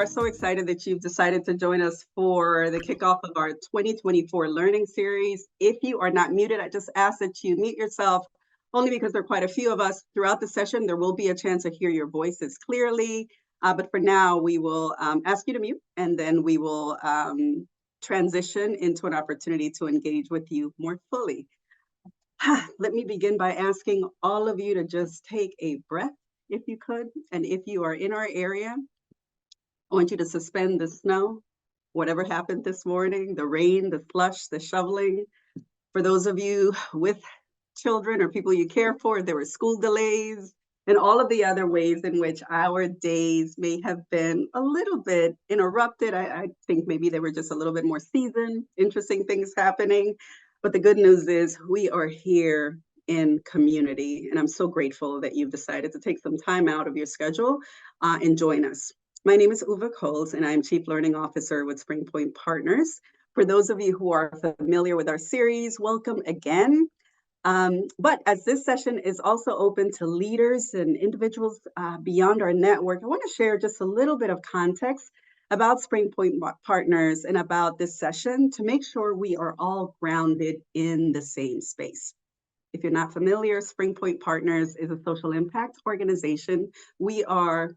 are so excited that you've decided to join us for the kickoff of our 2024 learning series. If you are not muted, I just ask that you mute yourself, only because there are quite a few of us throughout the session. There will be a chance to hear your voices clearly, but for now, we will ask you to mute, and then we will transition into an opportunity to engage with you more fully. Let me begin by asking all of you to just take a breath, if you could, and if you are in our area, I want you to suspend the snow, whatever happened this morning, the rain, the slush, the shoveling. For those of you with children or people you care for, there were school delays and all of the other ways in which our days may have been a little bit interrupted. I think maybe they were just a little bit more seasoned, interesting things happening. But the good news is we are here in community, and I'm so grateful that you've decided to take some time out of your schedule and join us. My name is Uva Coles, and I'm Chief Learning Officer with Spring Point Partners. For those of you who are familiar with our series, welcome again. But as this session is also open to leaders and individuals beyond our network, I want to share just a little bit of context about Spring Point Partners and about this session to make sure we are all grounded in the same space. If you're not familiar, Spring Point Partners is a social impact organization. We are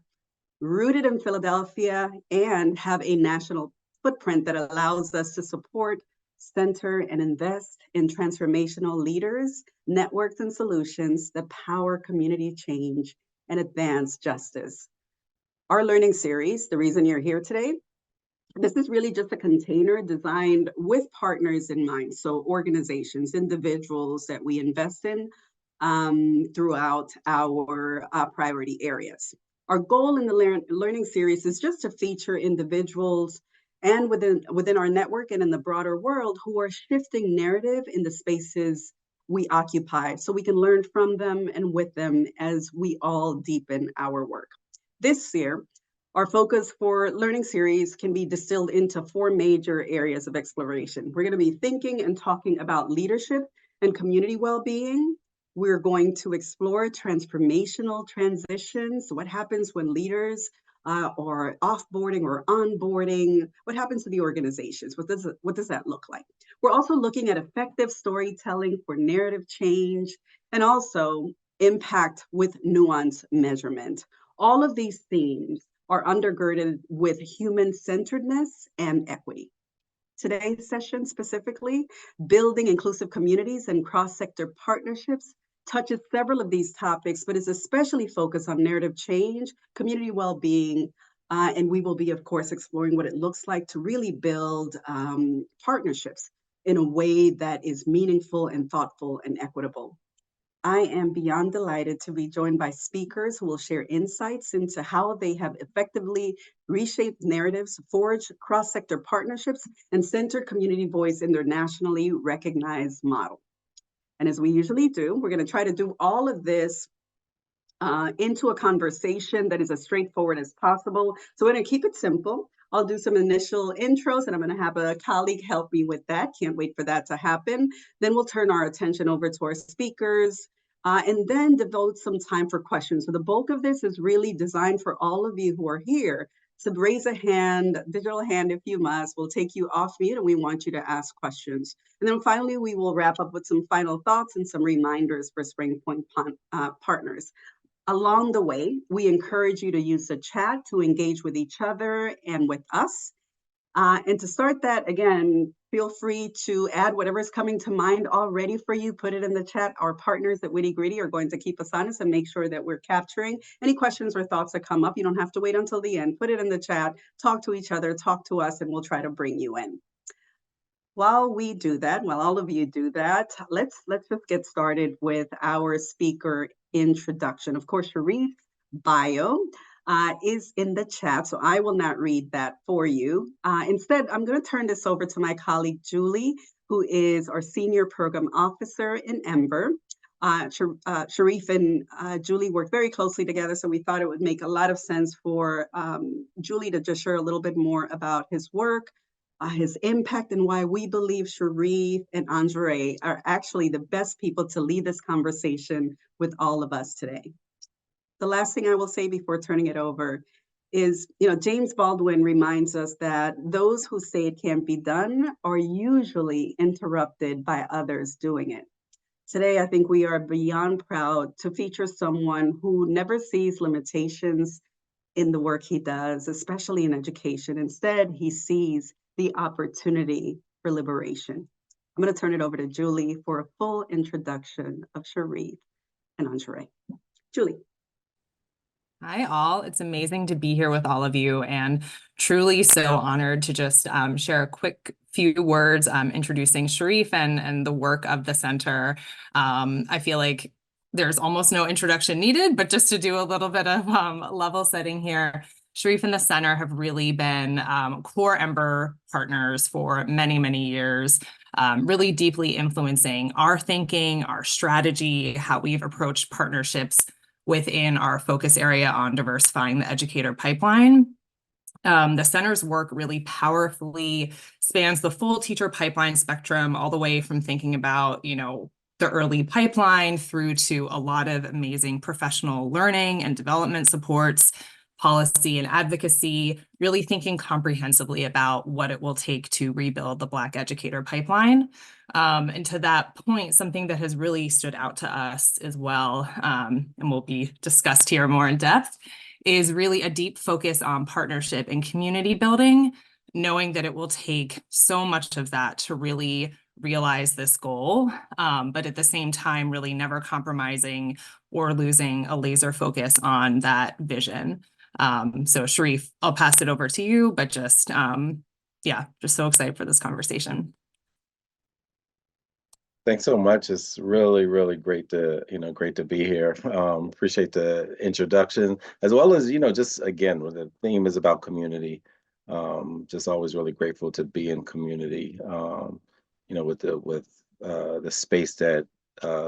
rooted in Philadelphia and have a national footprint that allows us to support, center, and invest in transformational leaders, networks, and solutions that power community change and advance justice. Our learning series, the reason you're here today, this is really just a container designed with partners in mind. So organizations, individuals that we invest in throughout our priority areas. Our goal in the learning series is just to feature individuals and within our network and in the broader world who are shifting narrative in the spaces we occupy, so we can learn from them and with them as we all deepen our work. This year, our focus for learning series can be distilled into 4 major areas of exploration. We're going to be thinking and talking about leadership and community well-being. We're going to explore transformational transitions. What happens when leaders are offboarding or onboarding? What happens to the organizations? What does that look like? We're also looking at effective storytelling for narrative change and also impact with nuance measurement. All of these themes are undergirded with human-centeredness and equity. Today's session specifically, building inclusive communities and cross-sector partnerships, touches several of these topics, but is especially focused on narrative change, community well-being, and we will be, of course, exploring what it looks like to really build partnerships in a way that is meaningful and thoughtful and equitable. I am beyond delighted to be joined by speakers who will share insights into how they have effectively reshaped narratives, forged cross-sector partnerships, and centered community voice in their nationally recognized model. And as we usually do, we're going to try to do all of this into a conversation that is as straightforward as possible. So we're going to keep it simple. I'll do some initial intros, and I'm going to have a colleague help me with that. Can't wait for that to happen. Then we'll turn our attention over to our speakers, and then devote some time for questions. So the bulk of this is really designed for all of you who are here. So raise a hand, digital hand if you must. We'll take you off mute, and we want you to ask questions. And then finally, we will wrap up with some final thoughts and some reminders for Spring Point Partners. Along the way, we encourage you to use the chat to engage with each other and with us. And to start that, again, feel free to add whatever's coming to mind already for you. Put it in the chat. Our partners at Witty Gritty are going to keep us honest and make sure that we're capturing any questions or thoughts that come up. You don't have to wait until the end. Put it in the chat. Talk to each other. Talk to us, and we'll try to bring you in. While we do that, while all of you do that, let's just get started with our speaker introduction. Of course, Sharif's bio is in the chat, so I will not read that for you. Instead, I'm going to turn this over to my colleague, Julie, who is our Senior Program Officer in Ember. Sharif and Julie work very closely together, so we thought it would make a lot of sense for Julie to just share a little bit more about his work, his impact, and why we believe Sharif and Ansharaye are actually the best people to lead this conversation with all of us today. The last thing I will say before turning it over is, James Baldwin reminds us that those who say it can't be done are usually interrupted by others doing it. Today, I think we are beyond proud to feature someone who never sees limitations in the work he does, especially in education. Instead, he sees the opportunity for liberation. I'm going to turn it over to Julie for a full introduction of Sharif and Ansharaye. Julie. Hi, all. It's amazing to be here with all of you and truly so honored to just share a quick few words introducing Sharif and the work of the center. I feel like there's almost no introduction needed, but just to do a little bit of level setting here, Sharif and the center have really been core Ember partners for many, many years, really deeply influencing our thinking, our strategy, how we've approached partnerships within our focus area on diversifying the educator pipeline. The center's work really powerfully spans the full teacher pipeline spectrum, all the way from thinking about, the early pipeline through to a lot of amazing professional learning and development supports, policy and advocacy, really thinking comprehensively about what it will take to rebuild the Black educator pipeline. And to that point, something that has really stood out to us as well, and will be discussed here more in depth, is really a deep focus on partnership and community building, knowing that it will take so much of that to really realize this goal, but at the same time, really never compromising or losing a laser focus on that vision. So Sharif, I'll pass it over to you, but just so excited for this conversation. Thanks so much. It's really, really great to be here. Appreciate the introduction, as well as, just again, the theme is about community. Just always really grateful to be in community, with the space that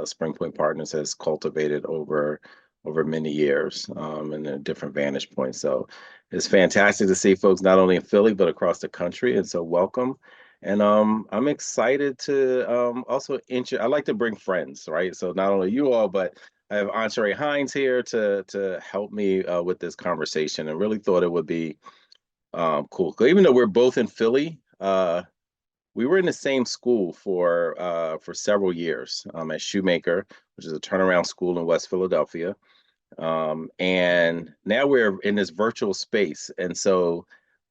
Spring Point Partners has cultivated over many years, and a different vantage points. So it's fantastic to see folks not only in Philly, but across the country. And so welcome. And I'm excited to also I like to bring friends, right? So not only you all, but I have Ansharaye Hines here to help me with this conversation, and really thought it would be cool. Even though we're both in Philly, we were in the same school for several years at Shoemaker, which is a turnaround school in West Philadelphia. And now we're in this virtual space. And so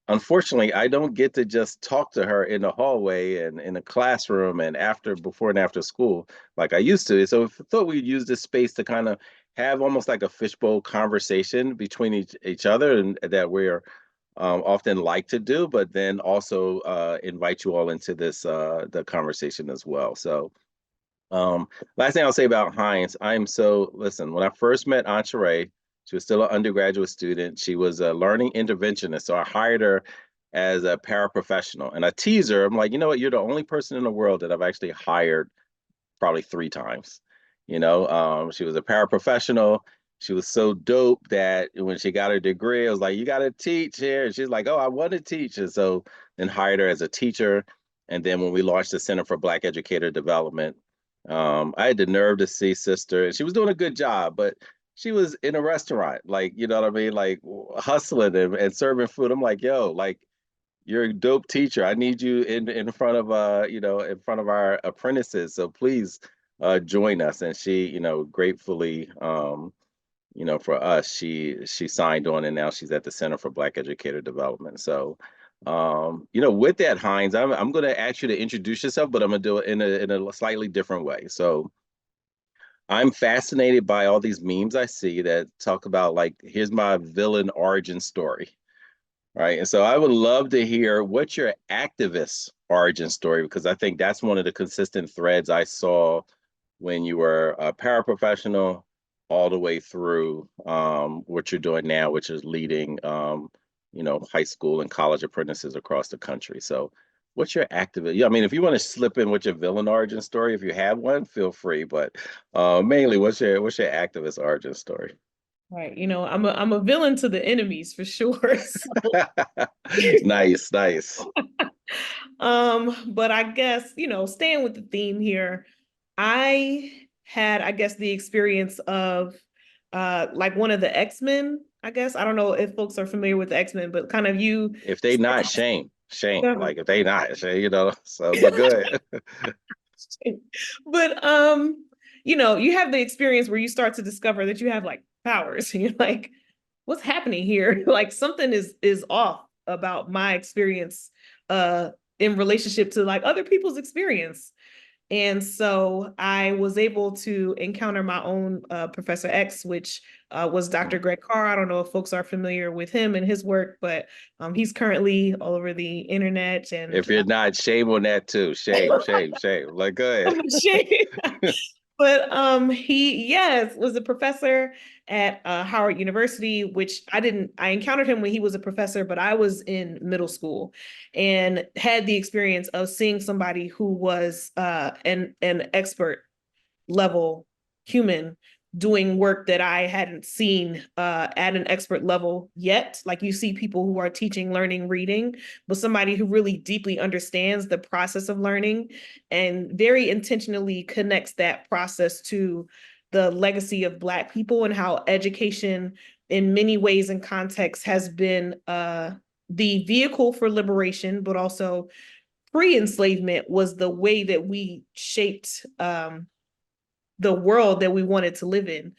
unfortunately, I don't get to just talk to her in the hallway and in the classroom and before and after school like I used to. So I thought we'd use this space to kind of have almost like a fishbowl conversation between each other, and that we're often like to do, but then also invite you all into this the conversation as well. So last thing I'll say about Hines, listen, when I first met Ansharaye, she was still an undergraduate student. She was a learning interventionist. So I hired her as a paraprofessional. And I tease her, I'm like, you know what? You're the only person in the world that I've actually hired probably 3 times. She was a paraprofessional. She was so dope that when she got her degree, I was like, you got to teach here. And she's like, oh, I want to teach. And so then hired her as a teacher. And then when we launched the Center for Black Educator Development, I had the nerve to see sister, and she was doing a good job, but she was in a restaurant, like, you know what I mean? Like hustling and serving food. I'm like, yo, like, you're a dope teacher. I need you in front of in front of our apprentices. So please join us. And she, gratefully, for us, she signed on, and now she's at the Center for Black Educator Development. So with that, Hines, I'm going to ask you to introduce yourself, but I'm going to do it in a slightly different way. So I'm fascinated by all these memes I see that talk about, like, here's my villain origin story, right? And so I would love to hear what's your activist origin story, because I think that's one of the consistent threads I saw when you were a paraprofessional all the way through what you're doing now, which is leading high school and college apprentices across the country. So what's your activist? Yeah, I mean, if you want to slip in with your villain origin story, if you have one, feel free. But mainly, what's your activist origin story? Right. I'm a villain to the enemies for sure. Nice. But I guess, staying with the theme here, I had, I guess, the experience of like one of the X-Men I guess. I don't know if folks are familiar with the X-Men, but kind of you. If they not, shame. Like if they not, shame, you know. So, but good. But you know, you have the experience where you start to discover that you have like powers, and you're like, what's happening here? Like something is off about my experience in relationship to like other people's experience. And so I was able to encounter my own Professor X, which was Dr. Greg Carr. I don't know if folks are familiar with him and his work, but he's currently all over the internet. And If you're not, shame on that too. Shame. Like, go ahead. But he, yes, was a professor at Howard University, which I encountered him when he was a professor, but I was in middle school and had the experience of seeing somebody who was an expert level human doing work that I hadn't seen at an expert level yet. Like you see people who are teaching, learning, reading, but somebody who really deeply understands the process of learning and very intentionally connects that process to the legacy of Black people and how education in many ways and contexts has been the vehicle for liberation, but also pre-enslavement was the way that we shaped the world that we wanted to live in.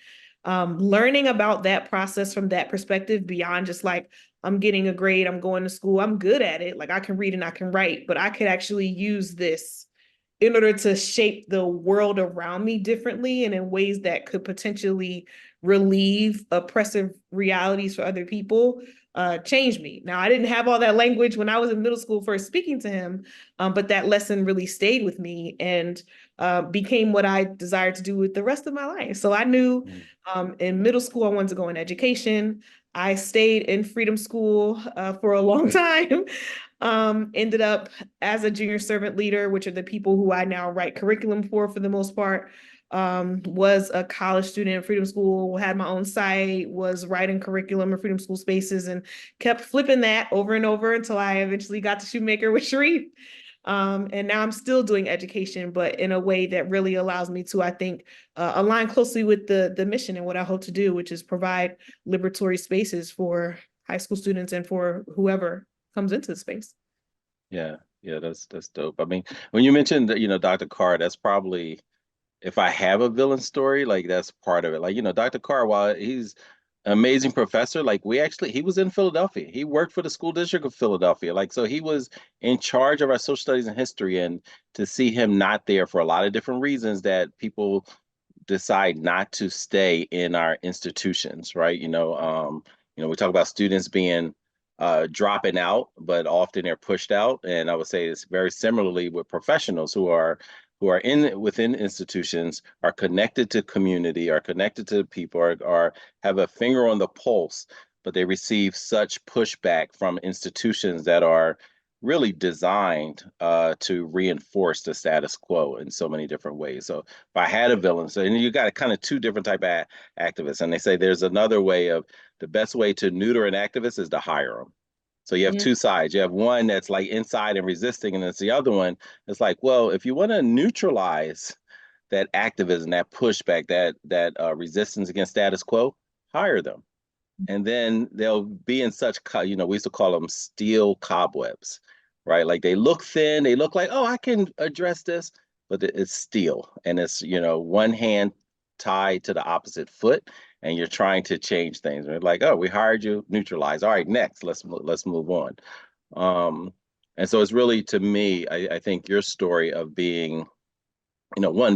Learning about that process from that perspective beyond just like, I'm getting a grade, I'm going to school, I'm good at it, like I can read and I can write, but I could actually use this in order to shape the world around me differently and in ways that could potentially relieve oppressive realities for other people, changed me. Now, I didn't have all that language when I was in middle school first speaking to him, but that lesson really stayed with me and became what I desired to do with the rest of my life. So I knew in middle school, I wanted to go in education. I stayed in Freedom School for a long time. Ended up as a junior servant leader, which are the people who I now write curriculum for the most part. Was a college student in Freedom School, had my own site, was writing curriculum in Freedom School spaces, and kept flipping that over and over until I eventually got to Shoemaker with Sharif. And now I'm still doing education, but in a way that really allows me to, I think, align closely with the mission and what I hope to do, which is provide liberatory spaces for high school students and for whoever comes into the space. Yeah, that's dope. I mean, when you mentioned that, Dr. Carr, that's probably, if I have a villain story, like that's part of it. Like, Dr. Carr, while he's an amazing professor, like he was in Philadelphia. He worked for the school district of Philadelphia. Like, so he was in charge of our social studies and history. And to see him not there for a lot of different reasons that people decide not to stay in our institutions, right? We talk about students being dropping out, but often they're pushed out. And I would say it's very similarly with professionals who are within institutions, are connected to community, are connected to people, are have a finger on the pulse, but they receive such pushback from institutions that are really designed to reinforce the status quo in so many different ways. So if I had a villain, so and you got kind of two different type of activists, and they say there's another way of the best way to neuter an activist is to hire them. So you have two sides. You have one that's like inside and resisting, and it's the other one that's like, well, if you want to neutralize that activism, that pushback, that resistance against status quo, hire them. And then they'll be in such, we used to call them steel cobwebs, right? Like they look thin, they look like, oh, I can address this, but it's steel. And it's, one hand tied to the opposite foot, and you're trying to change things. And like, oh, we hired you, neutralize. All right, next, let's move on. And so it's really, to me, I think your story of being,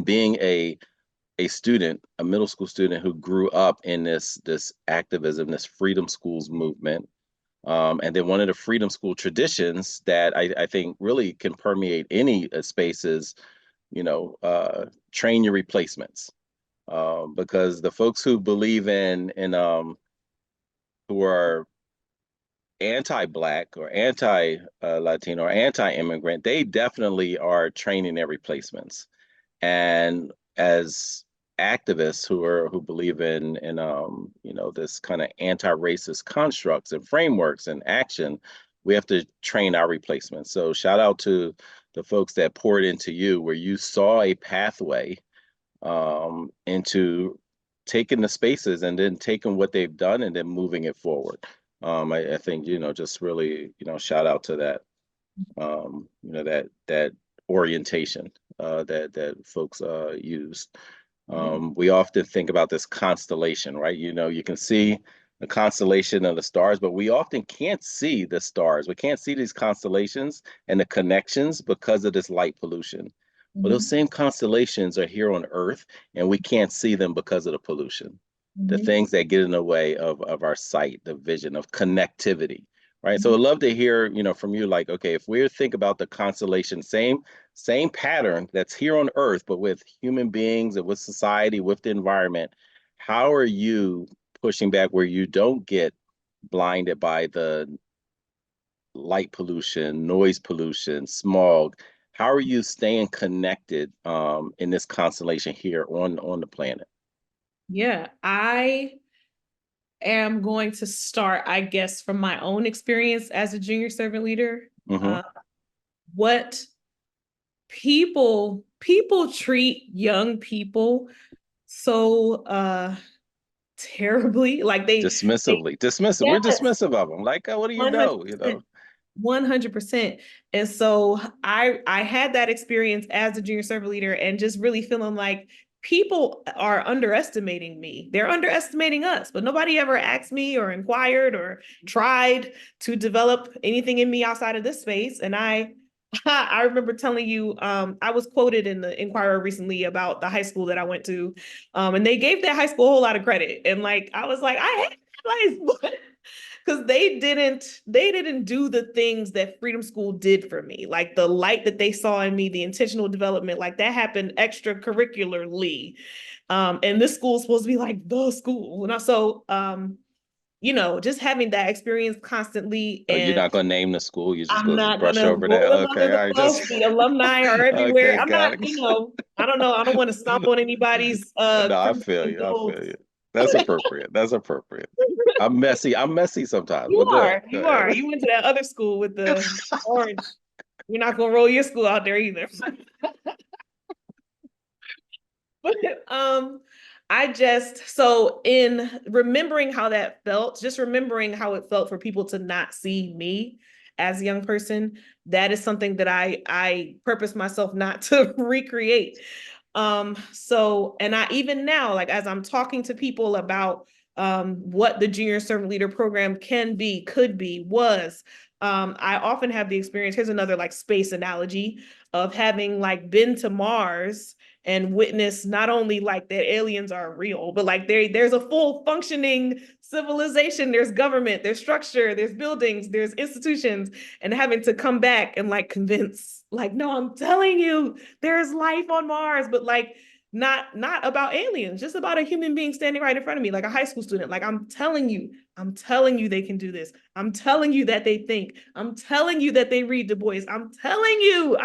being a student, a middle school student who grew up in this activism, this freedom schools movement. And then one of the freedom school traditions that I think really can permeate any spaces, train your replacements. Because the folks who believe in who are anti-Black or anti-Latino or anti-immigrant, they definitely are training their replacements. And as activists who believe in this kind of anti-racist constructs and frameworks and action, we have to train our replacements. So shout out to the folks that poured into you, where you saw a pathway into taking the spaces and then taking what they've done and then moving it forward. I think, just really, shout out to that, that orientation that folks used. We often think about this constellation, right? You can see the constellation of the stars, but we often can't see the stars. We can't see these constellations and the connections because of this light pollution. Well, those same constellations are here on Earth, and we can't see them because of the pollution. The things that get in the way of our sight, the vision, of connectivity, right? So I'd love to hear, from you, like, okay, if we think about the constellation, same pattern that's here on Earth, but with human beings and with society, with the environment, how are you pushing back where you don't get blinded by the light pollution, noise pollution, smog? How are you staying connected in this constellation here on the planet? Yeah, I am going to start, I guess, from my own experience as a junior servant leader. What people treat young people so terribly, like dismissively. Dismissive. We're dismissive of them. Like, what do you know? 100%. And so I had that experience as a junior servant leader, and just really feeling like people are underestimating me. They're underestimating us, but nobody ever asked me or inquired or tried to develop anything in me outside of this space. And I remember telling you, I was quoted in the Inquirer recently about the high school that I went to, and they gave that high school a whole lot of credit. And like, I was like, I hate that high school. Because they didn't do the things that Freedom School did for me. Like the light that they saw in me, the intentional development, like that happened extracurricularly. And this school is supposed to be like the school. And so, just having that experience constantly. Oh, you're And not going to name the school. You just I'm go not brush gonna over roll that. them Okay, under all the right, bus. The alumni are everywhere. Okay, I'm got not, it. I don't know. I don't want to stomp on anybody's No, I crimson feel and you. I gold. feel you. That's appropriate. That's appropriate. I'm messy sometimes, but go ahead. You are. You went to that other school with the orange. You're not gonna roll your school out there either. But so in remembering how that felt, just remembering how it felt for people to not see me as a young person, that is something that I purpose myself not to recreate. So, and I even now, like as I'm talking to people about what the junior servant leader program can be, could be, was, I often have the experience. Here's another like space analogy of having like been to Mars and witness not only like that aliens are real, but like there's a full functioning civilization, there's government, there's structure, there's buildings, there's institutions, and having to come back and like convince, like, no, I'm telling you, there's life on Mars, but like not about aliens, just about a human being standing right in front of me, like a high school student. Like, I'm telling you they can do this. I'm telling you that they think. I'm telling you that they read Du Bois. I'm telling you.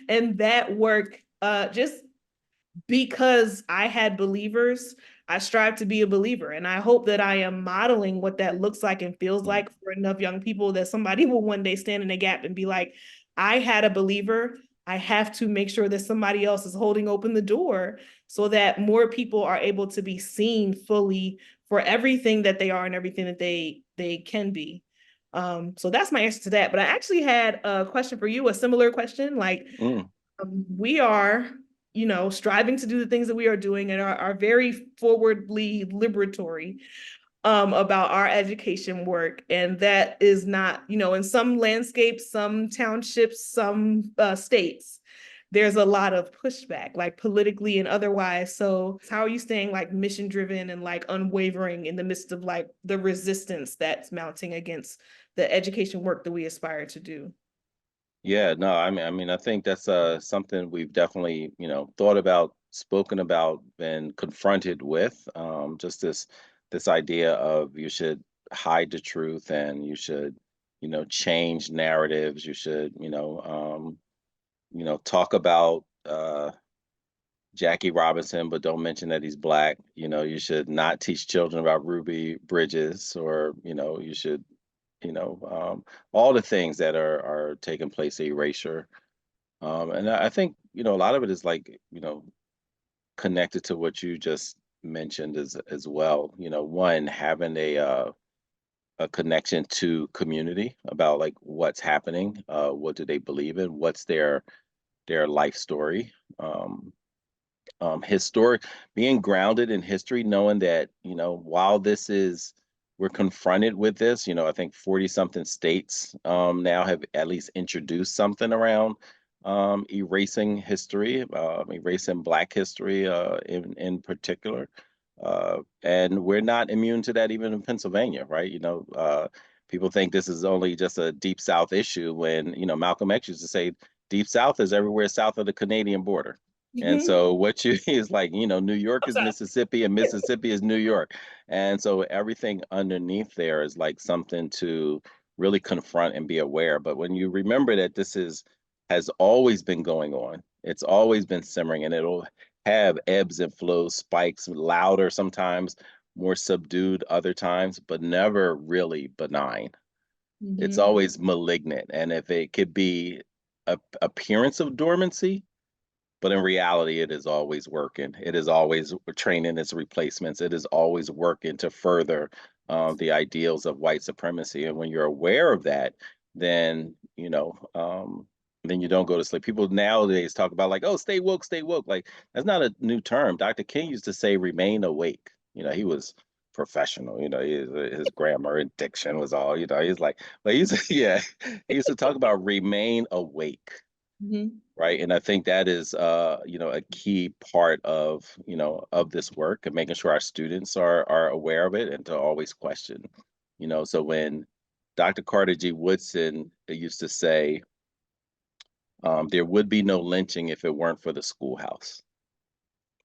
And that work, just because I had believers, I strive to be a believer. And I hope that I am modeling what that looks like and feels like for enough young people that somebody will one day stand in a gap and be like, I had a believer. I have to make sure that somebody else is holding open the door so that more people are able to be seen fully for everything that they are and everything that they can be. So that's my answer to that. But I actually had a question for you, a similar question. Like, we are, striving to do the things that we are doing and are very forwardly liberatory about our education work. And that is not, in some landscapes, some townships, some states, there's a lot of pushback, like politically and otherwise. So how are you staying like mission driven and like unwavering in the midst of like the resistance that's mounting against the education work that we aspire to do? Yeah, no, I think that's something we've definitely, thought about, spoken about, been confronted with. Just this idea of you should hide the truth and you should, change narratives. You should, talk about Jackie Robinson, but don't mention that he's Black. You should not teach children about Ruby Bridges, or, you should, all the things that are taking place, erasure. And I think, a lot of it is like, connected to what you just mentioned as well. You know, one, having a connection to community about like what's happening, what do they believe in, what's their life story. Historic, being grounded in history, knowing that, you know, while we're confronted with this, you know, I think 40 something states now have at least introduced something around erasing history, erasing Black history in particular. And we're not immune to that even in Pennsylvania, right? You know, people think this is only just a Deep South issue when, you know, Malcolm X used to say Deep South is everywhere south of the Canadian border. And so what you is like, you know, New York is Mississippi and Mississippi is New York. And so everything underneath there is like something to really confront and be aware. But when you remember that has always been going on, it's always been simmering, and it'll have ebbs and flows, spikes, louder sometimes, more subdued other times, but never really benign. It's always malignant. And if it could be a appearance of dormancy, but in reality, it is always working. It is always training its replacements. It is always working to further the ideals of white supremacy. And when you're aware of that, then, you know, then you don't go to sleep. People nowadays talk about like, oh, stay woke, stay woke. Like, that's not a new term. Dr. King used to say, remain awake. You know, he was professional. You know, his grammar and diction was all, you know, he's like, but he's, yeah, he used to talk about remain awake. Right. And I think that is, you know, a key part of, you know, of this work, and making sure our students are aware of it and to always question, you know. So when Dr. Carter G. Woodson used to say, there would be no lynching if it weren't for the schoolhouse.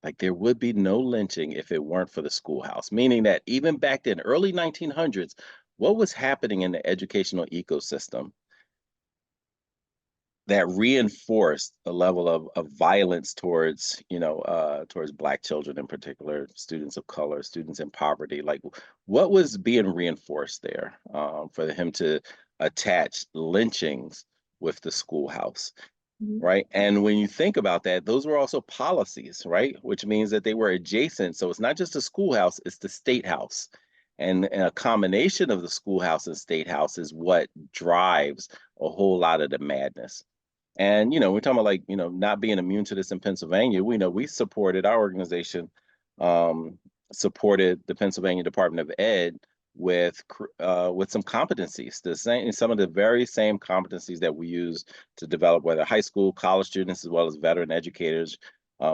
Like, there would be no lynching if it weren't for the schoolhouse, meaning that even back then, early 1900s, what was happening in the educational ecosystem that reinforced a level of violence towards, you know, towards Black children in particular, students of color, students in poverty. Like, what was being reinforced there for him to attach lynchings with the schoolhouse, right? And when you think about that, those were also policies, right? Which means that they were adjacent. So it's not just the schoolhouse, it's the state house. And a combination of the schoolhouse and state house is what drives a whole lot of the madness. And, you know, we're talking about like, you know, not being immune to this in Pennsylvania. We know we supported, our organization supported the Pennsylvania Department of Ed with some competencies, some of the very same competencies that we use to develop, whether high school, college students, as well as veteran educators.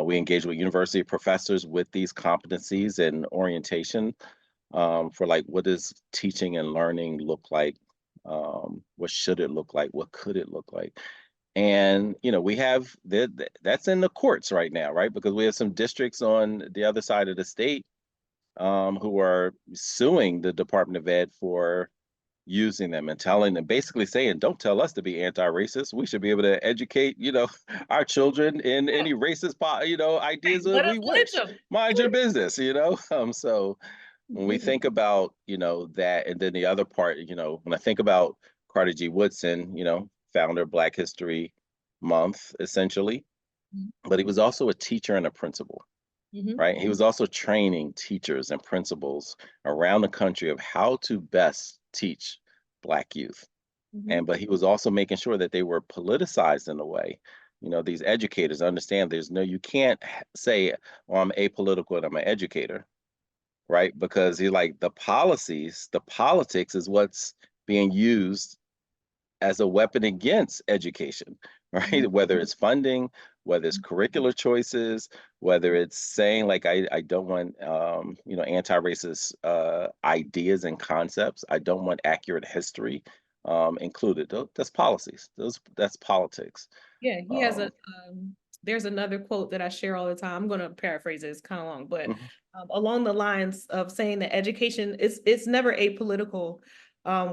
We engage with university professors with these competencies and orientation for like, what does teaching and learning look like? What should it look like? What could it look like? And, you know, we have that's in the courts right now, right? Because we have some districts on the other side of the state who are suing the Department of Ed for using them and telling them, basically saying, don't tell us to be anti-racist. We should be able to educate, you know, our children in any racist, you know, ideas that we wish. Mind your business, you know? So when we think about, you know, that, and then the other part, you know, when I think about Carter G. Woodson, you know, founder of Black History Month, essentially, but he was also a teacher and a principal, right? He was also training teachers and principals around the country of how to best teach Black youth. But he was also making sure that they were politicized in a way. You know, these educators understand you can't say, well, I'm apolitical and I'm an educator, right? Because he like the policies, the politics is what's being used as a weapon against education, right? Whether it's funding, whether it's curricular choices, whether it's saying like, I don't want, you know, anti-racist ideas and concepts. I don't want accurate history included. That's policies. That's politics. Yeah, he has there's another quote that I share all the time. I'm going to paraphrase it. It's kind of long, but along the lines of saying that education it's never apolitical.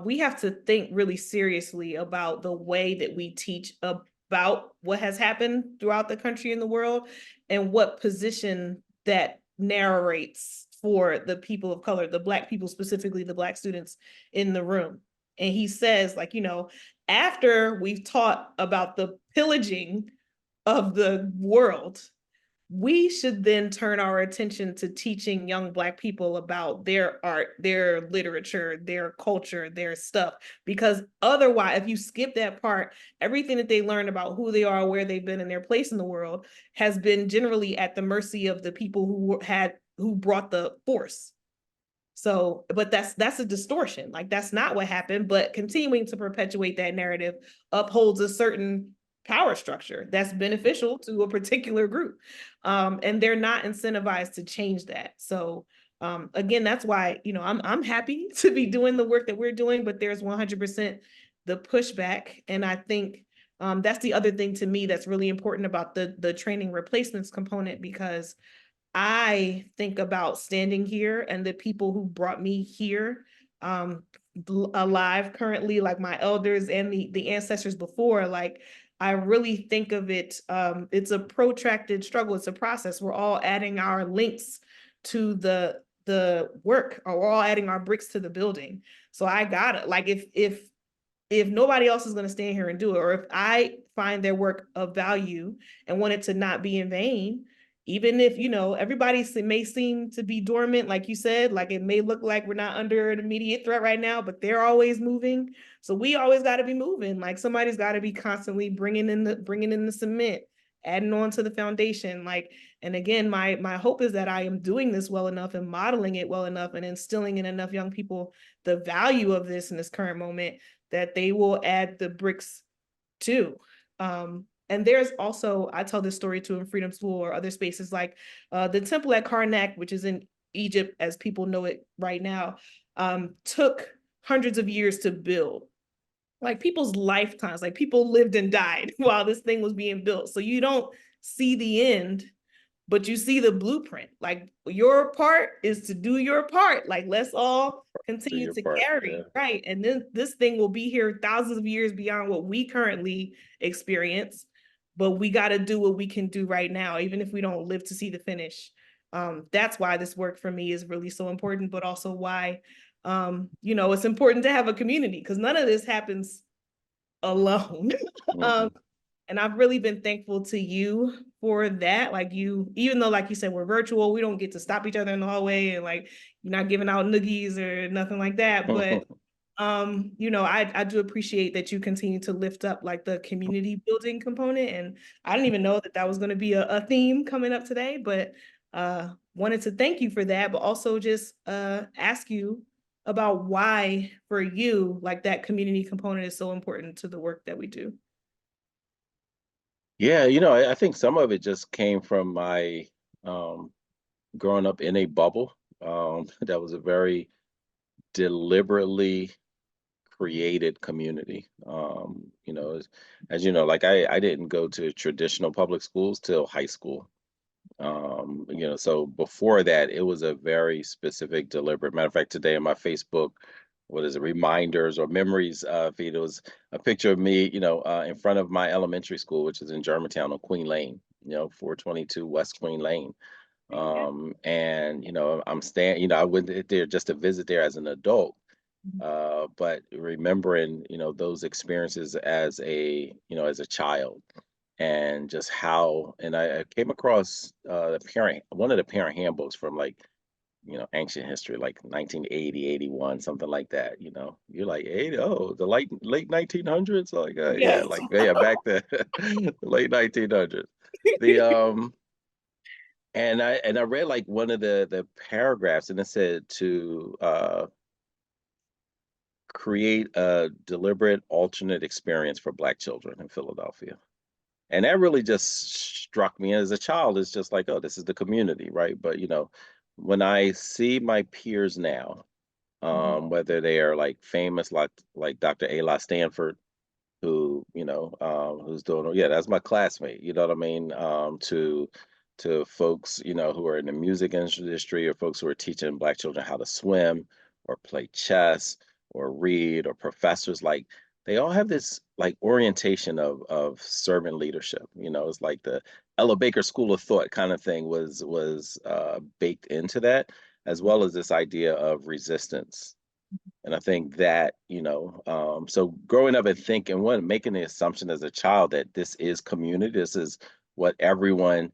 We have to think really seriously about the way that we teach about what has happened throughout the country and the world, and what position that narrates for the people of color, the Black people, specifically the Black students in the room. And he says, like, you know, after we've taught about the pillaging of the world, we should then turn our attention to teaching young Black people about their art, their literature, their culture, their stuff. Because otherwise, if you skip that part, everything that they learn about who they are, where they've been, and their place in the world has been generally at the mercy of the people who brought the force. So, but that's a distortion. Like, that's not what happened, but continuing to perpetuate that narrative upholds a certain power structure that's beneficial to a particular group. And they're not incentivized to change that. So again, that's why, I'm happy to be doing the work that we're doing, but there's 100% the pushback. And I think that's the other thing to me that's really important about the training replacements component, because I think about standing here and the people who brought me here alive currently, like my elders and the ancestors before. Like, I really think of it, it's a protracted struggle. It's a process. We're all adding our links to the work, or we're all adding our bricks to the building. So I got it. Like, if nobody else is going to stand here and do it, or if I find their work of value and want it to not be in vain, even if, everybody may seem to be dormant, like you said, like it may look like we're not under an immediate threat right now, but they're always moving. So we always got to be moving. Like, somebody's got to be constantly bringing in the cement, adding on to the foundation. Like, and again, my hope is that I am doing this well enough and modeling it well enough and instilling in enough young people the value of this in this current moment that they will add the bricks too. And there's also, I tell this story too in Freedom School or other spaces, like the temple at Karnak, which is in Egypt as people know it right now, took hundreds of years to build. Like, people's lifetimes, like people lived and died while this thing was being built. So you don't see the end, but you see the blueprint. Like, your part is to do your part. Like, let's all continue to carry, yeah. Right? And then this thing will be here thousands of years beyond what we currently experience, but we got to do what we can do right now, even if we don't live to see the finish. That's why this work for me is really so important, but also why, it's important to have a community, because none of this happens alone. And I've really been thankful to you for that. Like, even though, like you said, we're virtual, we don't get to stop each other in the hallway, and like, you're not giving out noogies or nothing like that. But, I do appreciate that you continue to lift up like the community building component. And I didn't even know that was going to be a theme coming up today, but wanted to thank you for that, but also just ask you about why for you, like, that community component is so important to the work that we do. Yeah, I think some of it just came from my growing up in a bubble that was a very deliberately created community. As you know, like I didn't go to traditional public schools till high school. So before that, it was a very specific, deliberate. Matter of fact, today on my Facebook, what is it, reminders or memories feed, it was a picture of me, in front of my elementary school, which is in Germantown on Queen Lane, 422 West Queen Lane. And, I'm staying, I went there just to visit there as an adult. But remembering, those experiences as as a child, and just how, and I came across one of the parent handbooks from like, ancient history, like 1980, 81, something like that. You're like, hey, oh, the late 1900s, like yeah, like yeah, back then, the late 1900s. And I read like one of the paragraphs, and it said to create a deliberate alternate experience for Black children in Philadelphia. And that really just struck me as a child. It's just like, oh, this is the community, right? But, when I see my peers now, whether they are like famous, like Dr. Ayla Stanford, who, who's doing, yeah, that's my classmate, you know what I mean? To folks, who are in the music industry, or folks who are teaching Black children how to swim or play chess or read, or professors, like, they all have this like orientation of servant leadership. It's like the Ella Baker School of Thought kind of thing was baked into that, as well as this idea of resistance. And I think that, so growing up and making the assumption as a child that this is community, this is what everyone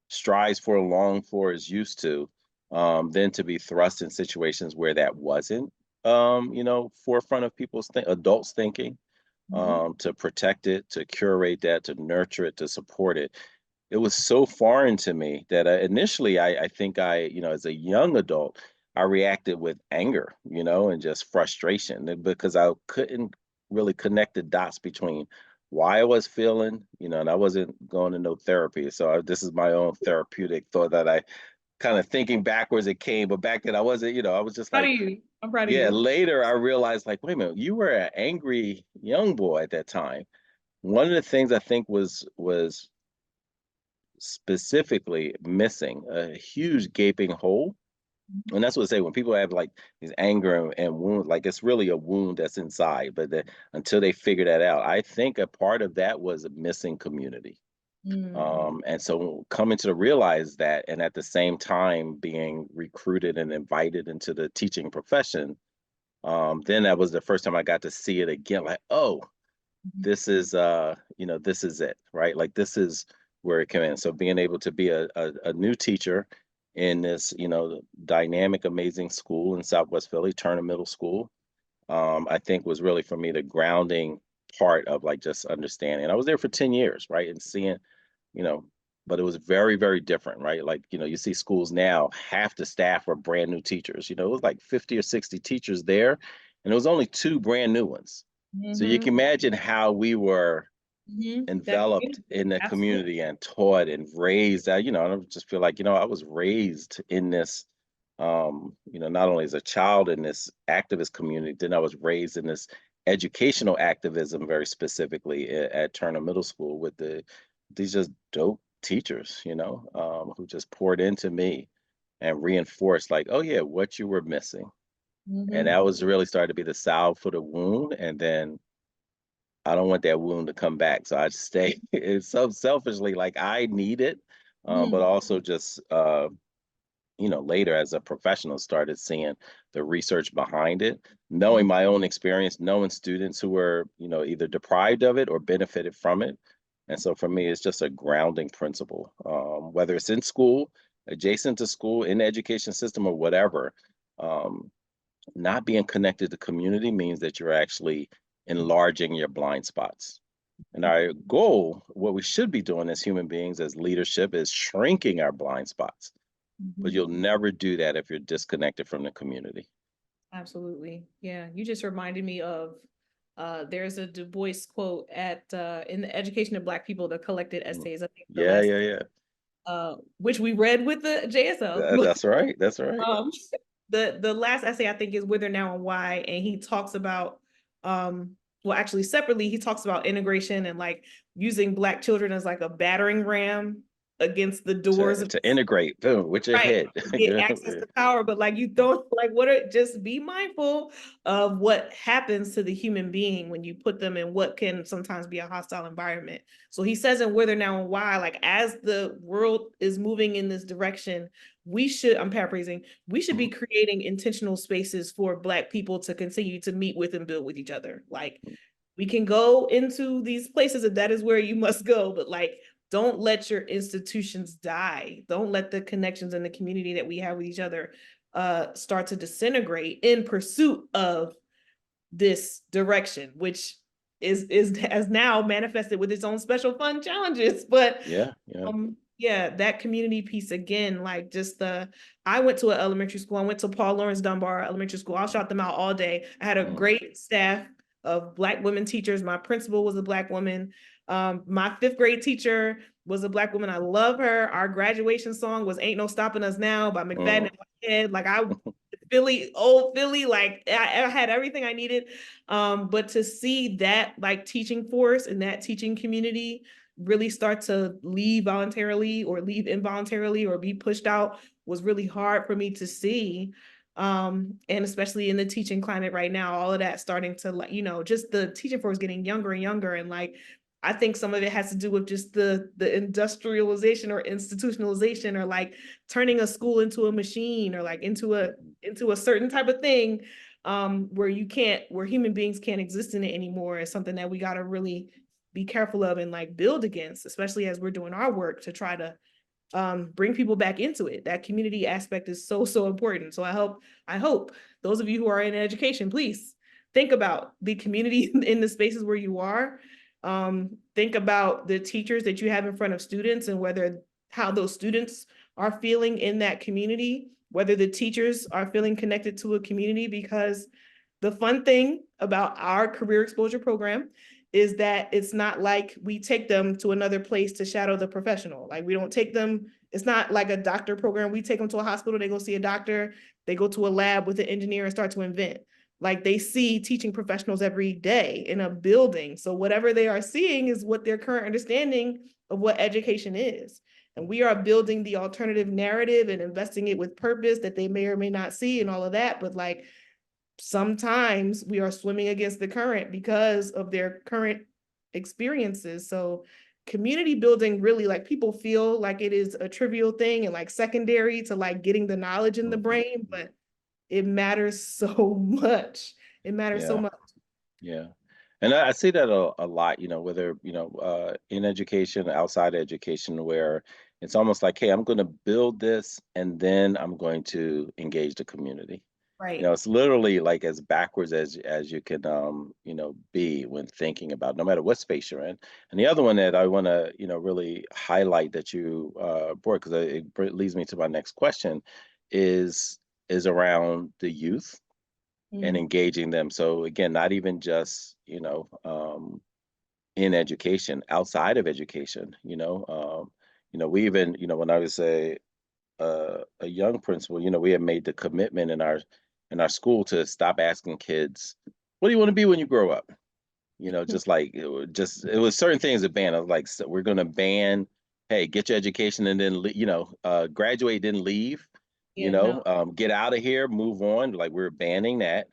strives for, long for, is used to, then to be thrust in situations where that wasn't, forefront of adults thinking, to protect it, to curate that, to nurture it, to support it. It was so foreign to me that initially I think as a young adult, I reacted with anger, and just frustration because I couldn't really connect the dots between why I was feeling, and I wasn't going to no therapy. So this is my own therapeutic thought that I kind of thinking backwards it came, but back then I wasn't, I was just Proud like, of you. I'm proud of yeah, you. later I realized like, wait a minute, you were an angry young boy at that time. One of the things I think was specifically missing a huge gaping hole. And that's what I say when people have like these anger and wound, like it's really a wound that's inside. But until they figure that out, I think a part of that was a missing community. And so coming to realize that, and at the same time being recruited and invited into the teaching profession, then that was the first time I got to see it again. Like, oh, this is this is it, right? Like this is where it came in. So being able to be a new teacher in this dynamic, amazing school in Southwest Philly, Turner Middle School, I think was really for me the grounding part of like just understanding. I was there for 10 years, right? And seeing, you know but it was very, very different, right? Like, you see schools now, half the staff were brand new teachers. It was like 50 or 60 teachers there, and it was only two brand new ones. So you can imagine how we were enveloped in the community and taught and raised. I just feel like, I was raised in this, not only as a child in this activist community, then I was raised in this educational activism, very specifically at Turner Middle School with these just dope teachers, who just poured into me and reinforced like, oh yeah, what you were missing. And that was really started to be the salve for the wound. And then I don't want that wound to come back. So I stay it's so selfishly like I need it. But also just later as a professional started seeing the research behind it, knowing my own experience, knowing students who were, either deprived of it or benefited from it. And so for me, it's just a grounding principle, whether it's in school, adjacent to school, in the education system or whatever. Not being connected to community means that you're actually enlarging your blind spots. And our goal, what we should be doing as human beings, as leadership, is shrinking our blind spots. But you'll never do that if you're disconnected from the community. Absolutely. Yeah. You just reminded me of there's a Du Bois quote at in the Education of Black People, the collected essays. I think which we read with the JSL. That's right. That's right. The last essay I think is Whither Now and Why, and he talks about well, actually separately he talks about integration and like using Black children as like a battering ram against the doors to integrate, boom, with your head, get access to power. But like, you don't like just be mindful of what happens to the human being when you put them in what can sometimes be a hostile environment. So he says in Whither Now and Why, like as the world is moving in this direction, I'm paraphrasing, we should be creating intentional spaces for Black people to continue to meet with and build with each other. Like we can go into these places and that is where you must go, but like, don't let your institutions die. Don't let the connections and the community that we have with each other start to disintegrate in pursuit of this direction, which has now manifested with its own special fun challenges. But that community piece again, like just I went to an elementary school. I went to Paul Laurence Dunbar Elementary School. I'll shout them out all day. I had a great staff of Black women teachers. My principal was a Black woman. My 5th grade teacher was a Black woman. I love her. Our graduation song was Ain't No Stopping Us Now by McFadden and Whitehead. Like old Philly, like I had everything I needed. But to see that like teaching force and that teaching community really start to leave voluntarily or leave involuntarily or be pushed out was really hard for me to see. And especially in the teaching climate right now, all of that starting to like, just the teaching force getting younger and younger. And like, I think some of it has to do with just the industrialization or institutionalization or like turning a school into a machine or like into a certain type of thing where human beings can't exist in it anymore is something that we got to really be careful of and like build against, especially as we're doing our work to try to bring people back into it. That community aspect is so, so important. So I hope those of you who are in education, please think about the community in the spaces where you are. Think about the teachers that you have in front of students and how those students are feeling in that community, whether the teachers are feeling connected to a community, because the fun thing about our career exposure program is that it's not like we take them to another place to shadow the professional. Like, we don't take them, it's not like a doctor program. We take them to a hospital, they go see a doctor, they go to a lab with an engineer and start to invent. Like, they see teaching professionals every day in a building. So whatever they are seeing is what their current understanding of what education is. And we are building the alternative narrative and investing it with purpose that they may or may not see and all of that. But like, sometimes we are swimming against the current because of their current experiences. So community building, really, like, people feel like it is a trivial thing and like secondary to like getting the knowledge in the brain, but it matters so much. It matters so much. Yeah. And I see that a lot, whether, in education, outside education, where it's almost like, hey, I'm going to build this and then I'm going to engage the community. Right. It's literally like as backwards as you can, be when thinking about no matter what space you're in. And the other one that I want to, really highlight that you brought, because it leads me to my next question, is around the youth and engaging them. So again, not even just, in education, outside of education, we even, when I was a young principal, we had made the commitment in our school to stop asking kids, what do you want to be when you grow up? Just like it was certain things that ban. I was like, so we're going to ban, hey, get your education and then, graduate, then leave, get out of here, move on. Like, we're banning that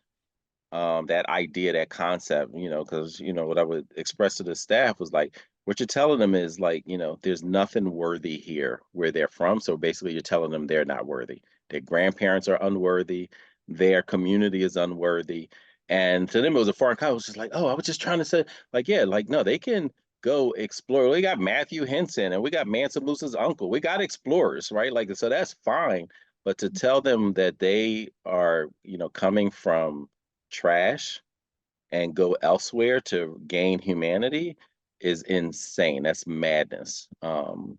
idea, that concept, because, what I would express to the staff was like, what you're telling them is like, there's nothing worthy here where they're from. So basically you're telling them they're not worthy. Their grandparents are unworthy. Their community is unworthy. And to them, it was a foreign concept. It was just like, oh, I was just trying to say, like, yeah, like, no, they can go explore. We got Matthew Henson and we got Mansa Musa's uncle. We got explorers, right? Like, so that's fine. But to tell them that they are, coming from trash and go elsewhere to gain humanity is insane. That's madness. That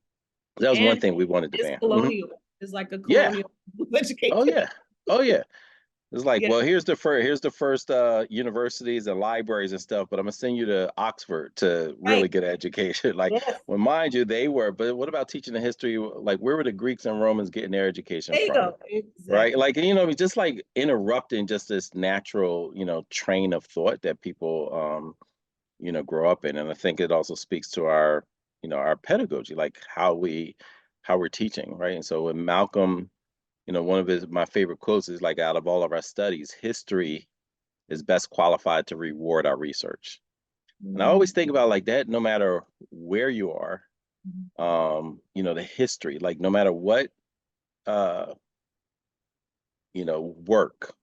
was one And thing we wanted to it's ban. colonial. It's like a Yeah. colonial education. Oh yeah. Oh yeah. It's like, Yeah. well, here's the first universities and libraries and stuff, but I'm gonna send you to Oxford to really Right. get an education. Like, Yes. well, mind you, they were, but what about teaching the history? Like, where were the Greeks and Romans getting their education There you from? go. Right? Exactly. Like, just like interrupting just this natural, train of thought that people grow up in. And I think it also speaks to our, our pedagogy, like how we're teaching, right? And so when Malcolm, one of my favorite quotes is like, out of all of our studies, history is best qualified to reward our research. And I always think about like that, no matter where you are, the history, like no matter what uh, work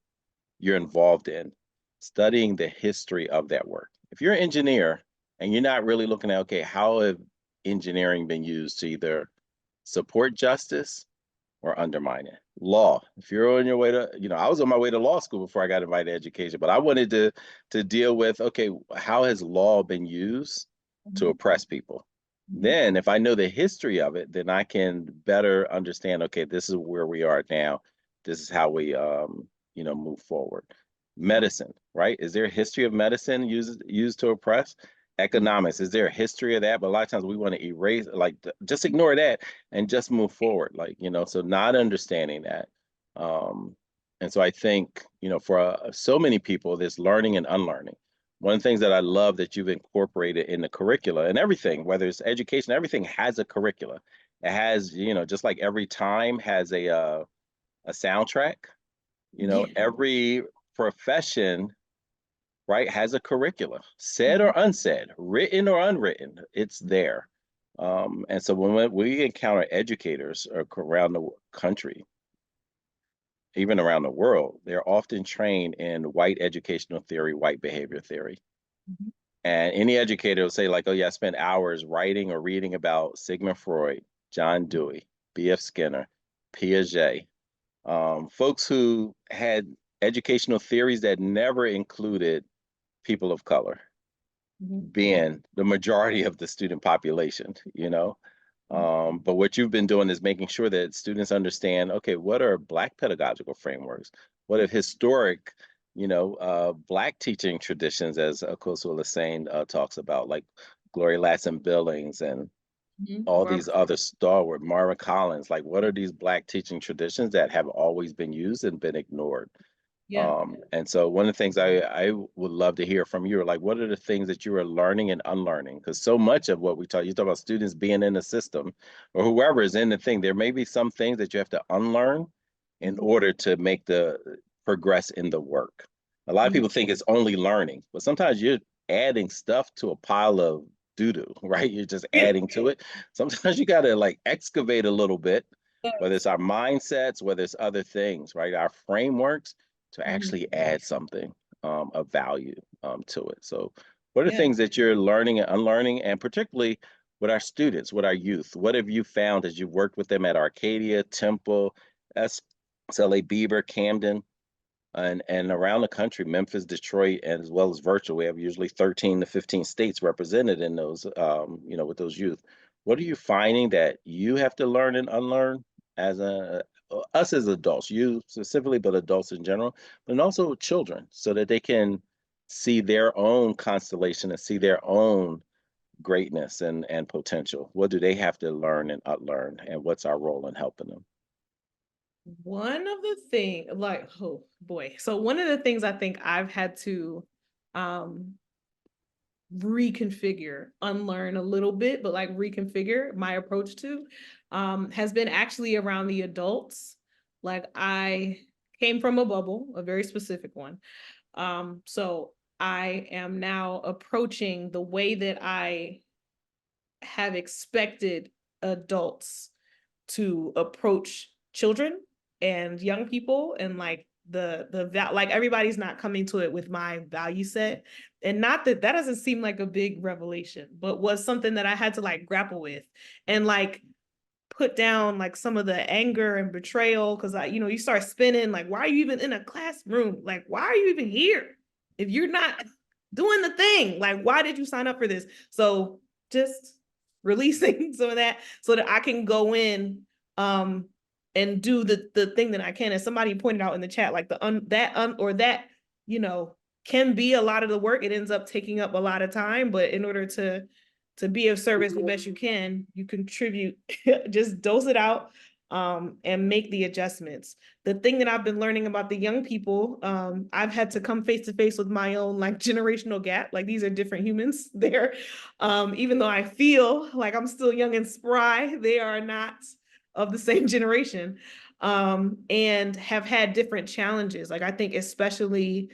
you're involved in, studying the history of that work. If you're an engineer and you're not really looking at, okay, how have engineering been used to either support justice or undermine it? Law. If you're on your way to, I was on my way to law school before I got invited to education, but I wanted to deal with, okay, how has law been used to oppress people? Then if I know the history of it, then I can better understand, okay, this is where we are now. This is how we move forward. Medicine, right? Is there a history of medicine used to oppress? Economics, is there a history of that? But a lot of times we want to erase, like, just ignore that and just move forward, like, so not understanding that. And so I think, for so many people, there's learning and unlearning. One of the things that I love that you've incorporated in the curricula and everything, whether it's education, everything has a curricula. It has, just like every time has a soundtrack, every profession, right, has a curricula, said or unsaid, written or unwritten, it's there. And so when we encounter educators around the country, even around the world, they're often trained in white educational theory, white behavior theory. And any educator will say like, oh yeah, I spent hours writing or reading about Sigmund Freud, John Dewey, B.F. Skinner, Piaget, folks who had educational theories that never included people of color being the majority of the student population, you know. But what you've been doing is making sure that students understand, okay, what are Black pedagogical frameworks? What are historic, Black teaching traditions, as Akosua Lasane talks about, like Gloria Ladson Billings and all these other stalwart, Marvin Collins, like what are these Black teaching traditions that have always been used and been ignored? And so one of the things I would love to hear from you are like, what are the things that you are learning and unlearning? Because so much of what you talk about students being in the system or whoever is in the thing, there may be some things that you have to unlearn in order to make the progress in the work. A lot of people think it's only learning, but sometimes you're adding stuff to a pile of doo-doo, right? You're just adding to it. Sometimes you got to like excavate a little bit, whether it's our mindsets, whether it's other things, right? Our frameworks to actually add something of value to it. So what are things that you're learning and unlearning, and particularly with our students, with our youth? What have you found as you've worked with them at Arcadia, Temple, SLA Beaver, Camden, and around the country, Memphis, Detroit, and as well as virtual? We have usually 13 to 15 states represented in those, with those youth. What are you finding that you have to learn and unlearn as us as adults, you specifically, but adults in general, but also children, so that they can see their own constellation and see their own greatness and potential? What do they have to learn and unlearn, and what's our role in helping them? One of the things, like, oh boy. So one of the things I think I've had to reconfigure, unlearn a little bit, but like reconfigure my approach to has been actually around the adults. Like I came from a bubble, a very specific one. So I am now approaching the way that I have expected adults to approach children and young people, and like like everybody's not coming to it with my value set. And not that doesn't seem like a big revelation, but was something that I had to like grapple with and like put down like some of the anger and betrayal, because you start spinning like, why are you even in a classroom? Like, why are you even here if you're not doing the thing? Like, why did you sign up for this? So just releasing some of that so that I can go in and do the thing that I can. As somebody pointed out in the chat, like that can be a lot of the work. It ends up taking up a lot of time, but in order to be of service the best you can, you contribute, just dose it out and make the adjustments. The thing that I've been learning about the young people, I've had to come face to face with my own like generational gap. Like these are different humans there. Even though I feel like I'm still young and spry, they are not of the same generation, and have had different challenges. Like I think especially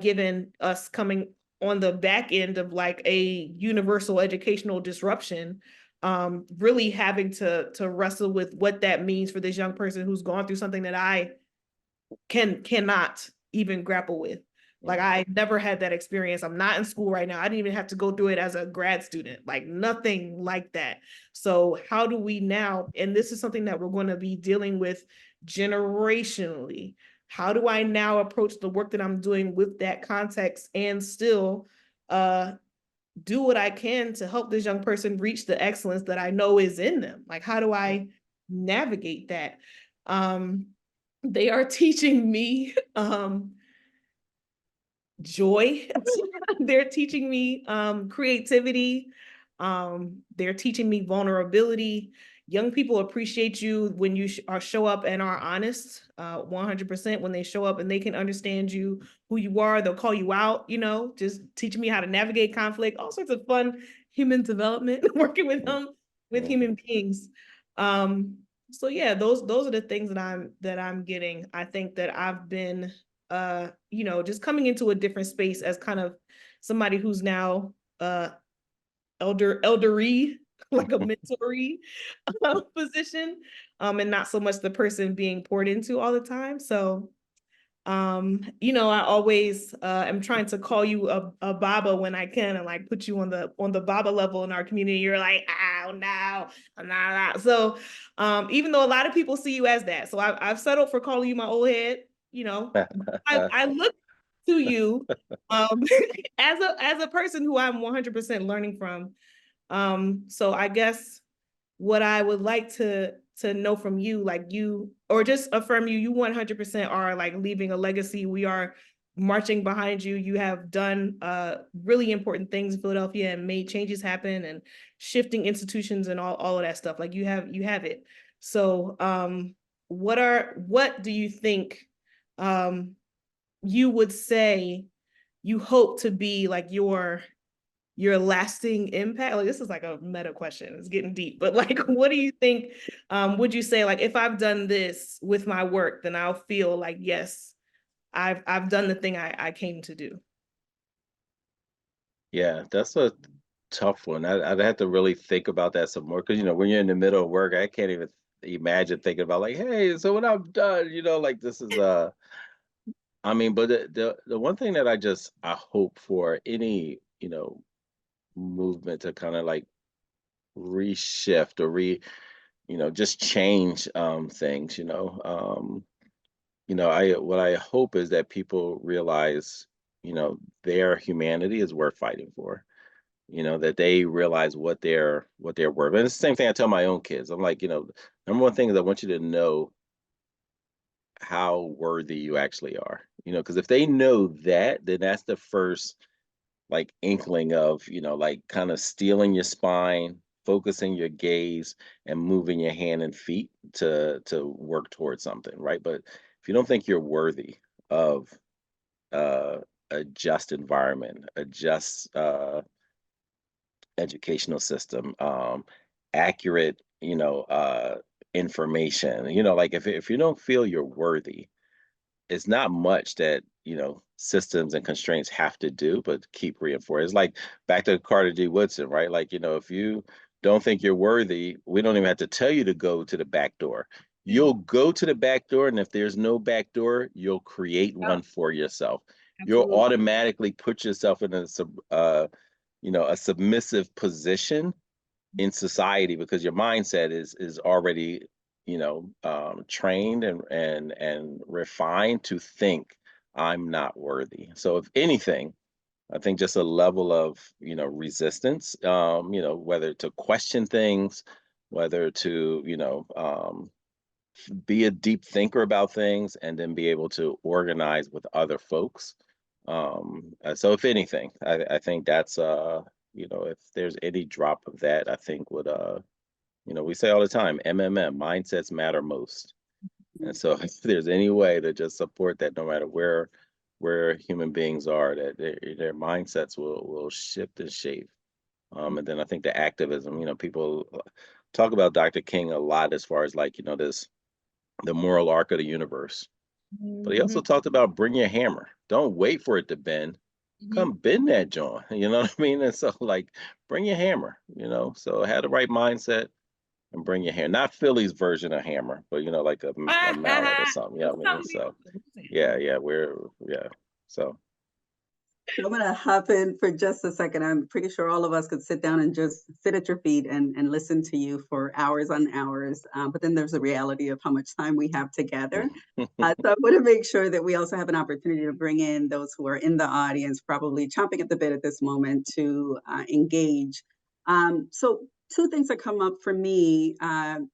given us coming on the back end of like a universal educational disruption, really having to wrestle with what that means for this young person who's gone through something that I cannot even grapple with. Like I never had that experience. I'm not in school right now. I didn't even have to go through it as a grad student, like nothing like that. So how do we now, and this is something that we're going to be dealing with generationally, how do I now approach the work that I'm doing with that context and still do what I can to help this young person reach the excellence that I know is in them? Like, how do I navigate that? They are teaching me joy. They're teaching me creativity. They're teaching me vulnerability. Young people appreciate you when you show up and are honest, 100%. When they show up and they can understand you, who you are, they'll call you out, just teaching me how to navigate conflict, all sorts of fun human development, working with them, with human beings. So yeah, those are the things that I'm getting. I think that I've been just coming into a different space as kind of somebody who's now elderly, like a mentory position, and not so much the person being poured into all the time. So I always am trying to call you a Baba when I can, and like put you on the Baba level in our community. You're like, oh no, nah. So even though a lot of people see you as that, so I've settled for calling you my old head. I look to you as a person who I'm 100% learning from. So I guess what I would like to know from you, like you, or just affirm you 100% are like leaving a legacy. We are marching behind you. You have done really important things in Philadelphia and made changes happen and shifting institutions and all of that stuff. Like you have it. So what do you think you would say you hope to be like your lasting impact? Like this is like a meta question, it's getting deep, but like what do you think would you say, like, if I've done this with my work, then I'll feel like, yes, I've done the thing I came to do? Yeah, that's a tough one. I'd have to really think about that some more because when you're in the middle of work, I can't even imagine thinking about like, hey, so when I'm done, like this is I mean, but the one thing that I hope for any, movement to kind of like reshift or just change things, I what I hope is that people realize, their humanity is worth fighting for. That they realize what they're worth. And it's the same thing I tell my own kids. I'm like, number one thing is I want you to know how worthy you actually are. Because if they know that, then that's the first like inkling of, like kind of stealing your spine, focusing your gaze, and moving your hand and feet to work towards something, right? But if you don't think you're worthy of uh, a just environment, a just educational system, accurate, information, like if you don't feel you're worthy, it's not much that systems and constraints have to do but keep reinforcing. It's like back to Carter G. Woodson, right? Like if you don't think you're worthy, we don't even have to tell you to go to the back door. You'll go to the back door, and if there's no back door, you'll create one for yourself. You'll Absolutely. automatically put yourself in a submissive position in society because your mindset is already trained and refined to think I'm not worthy. So if anything, I think just a level of resistance, whether to question things, whether to be a deep thinker about things, and then be able to organize with other folks. So if anything, I think that's if there's any drop of that, I think would we say all the time, MMM, mindsets matter most. And so if there's any way to just support that, no matter where human beings are, that their mindsets will shift and shape. And then I think the activism, people talk about Dr. King a lot as far as like, the moral arc of the universe. But he also talked about bring your hammer. Don't wait for it to bend. Come bend that joint. You know what I mean? And so like bring your hammer, So have the right mindset and bring your hammer. Not Philly's version of hammer, but like a mallet or something. Yeah, I mean, so yeah. So I'm going to hop in for just a second. I'm pretty sure all of us could sit down and just sit at your feet and listen to you for hours on hours. But then there's the reality of how much time we have together. So I want to make sure that we also have an opportunity to bring in those who are in the audience, probably chomping at the bit at this moment to engage. So two things that come up for me, and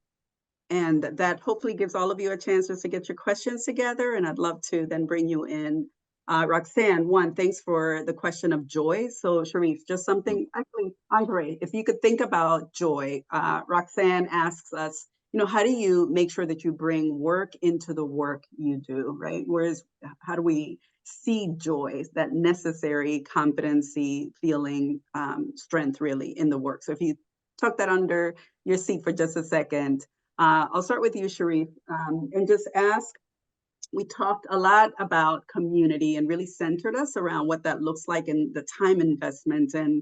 that hopefully gives all of you a chance just to get your questions together. And I'd love to then bring you in. Roxanne, one, thanks for the question of joy. So Sharif, just something, actually, Ansharaye, if you could think about joy. Roxanne asks us, how do you make sure that you bring work into the work you do, right? How do we see joy, that necessary competency, feeling, strength really in the work? So if you tuck that under your seat for just a second, I'll start with you, Sharif, and just ask, we talked a lot about community and really centered us around what that looks like and the time investment and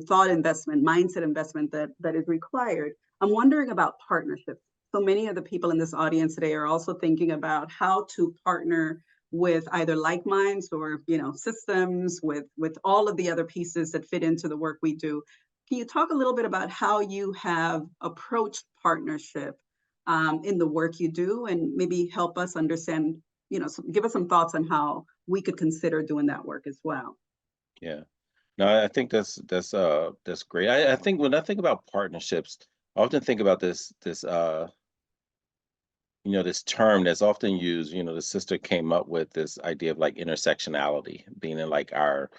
thought investment, mindset investment that is required. I'm wondering about partnerships. So many of the people in this audience today are also thinking about how to partner with either like minds or systems with all of the other pieces that fit into the work we do. Can you talk a little bit about how you have approached partnership in the work you do, and maybe help us understand, give us some thoughts on how we could consider doing that work as well? Yeah. No, I think that's great. I think when I think about partnerships, I often think about this term that's often used. The sister came up with this idea of like intersectionality being in like our,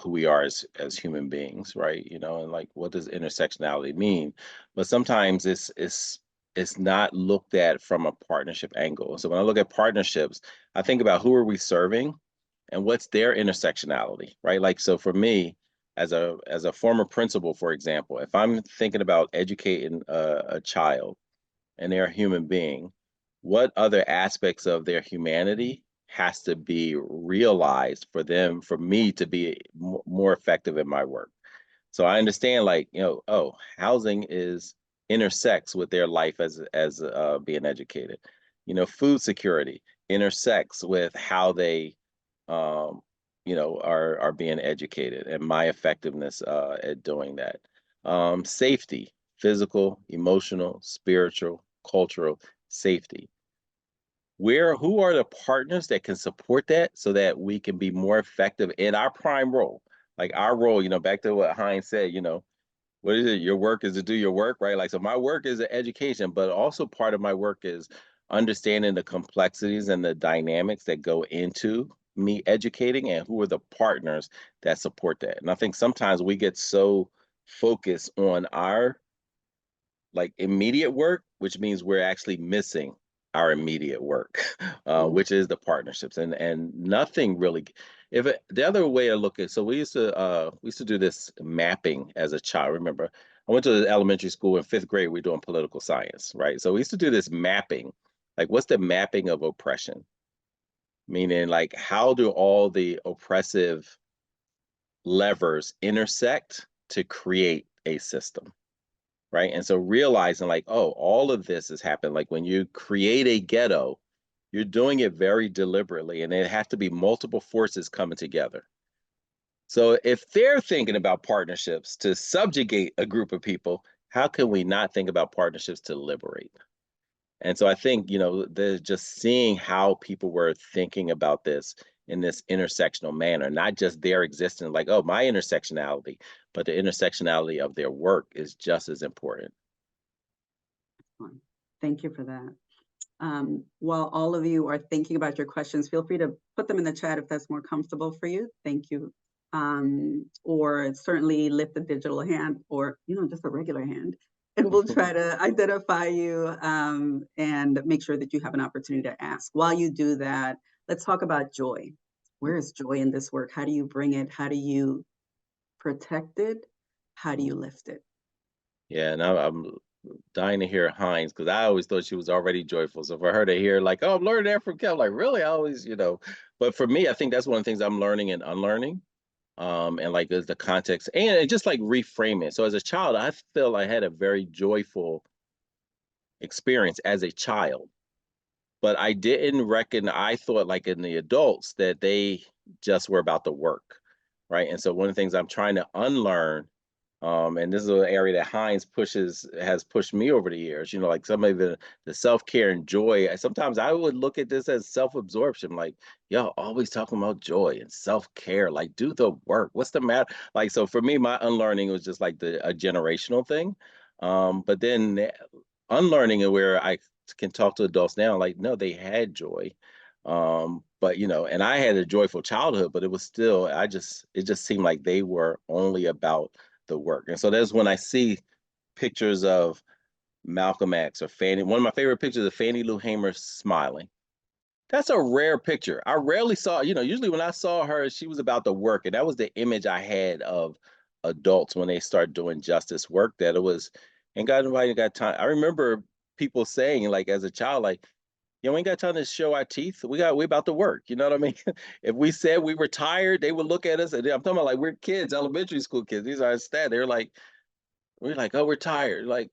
who we are as human beings, right? And like what does intersectionality mean? But sometimes it's not looked at from a partnership angle. So when I look at partnerships, I think about who are we serving and what's their intersectionality, right? Like so for me, as a former principal, for example, if I'm thinking about educating a child and they're a human being, what other aspects of their humanity has to be realized for me to be more effective in my work? So I understand, like, housing is intersects with their life as being educated. Food security intersects with how they, um, are being educated and my effectiveness at doing that. Safety, physical, emotional, spiritual, cultural safety. Who are the partners that can support that so that we can be more effective in our prime role? Like our role, back to what Hines said, what is it? Your work is to do your work, right? Like, so my work is education, but also part of my work is understanding the complexities and the dynamics that go into me educating and who are the partners that support that. And I think sometimes we get so focused on our like immediate work, which means we're actually missing our immediate work, which is the partnerships, and nothing really. The other way to look at, so we used to do this mapping as a child. Remember, I went to the elementary school in fifth grade. We were doing political science, right? So we used to do this mapping, like what's the mapping of oppression? Meaning, like how do all the oppressive levers intersect to create a system? Right. And so realizing like, oh, all of this has happened. Like when you create a ghetto, you're doing it very deliberately, and it has to be multiple forces coming together. So if they're thinking about partnerships to subjugate a group of people, how can we not think about partnerships to liberate? And so I think, there's just seeing how people were thinking about this in this intersectional manner, not just their existence, like, oh, my intersectionality, but the intersectionality of their work is just as important. Thank you for that. While all of you are thinking about your questions, feel free to put them in the chat if that's more comfortable for you. Thank you. Or certainly lift a digital hand or, just a regular hand. And we'll try to identify you and make sure that you have an opportunity to ask. While you do that, let's talk about joy. Where is joy in this work? How do you bring it? How do you protect it? How do you lift it? Yeah, and I'm dying to hear Hines because I always thought she was already joyful. So for her to hear like, oh, I'm learning that from Kel, like really, I always, but for me, I think that's one of the things I'm learning and unlearning. And like is the context and just like reframe it. So as a child, I feel I had a very joyful experience as a child, but I didn't reckon, I thought like in the adults that they just were about the work, right? And so one of the things I'm trying to unlearn, and this is an area that Hines has pushed me over the years, like some of the self-care and joy. Sometimes I would look at this as self-absorption, like, yo, always talking about joy and self-care, like do the work. What's the matter? Like, so for me, my unlearning was just like a generational thing. But then unlearning it where I can talk to adults now, like, no, they had joy. But and I had a joyful childhood, but it was still, it just seemed like they were only about the work. And so that's when I see pictures of Malcolm X or Fannie. One of my favorite pictures of Fannie Lou Hamer smiling. That's a rare picture. I rarely saw, usually when I saw her, she was about the work. And that was the image I had of adults when they start doing justice work, that it was, ain't got nobody got time. I remember people saying, like, as a child, like, we ain't got time to show our teeth. We about to work. You know what I mean? If we said we were tired, they would look at us, and I'm talking about like we're kids, elementary school kids. These are our stats. They're like, we're like, oh, we're tired. Like,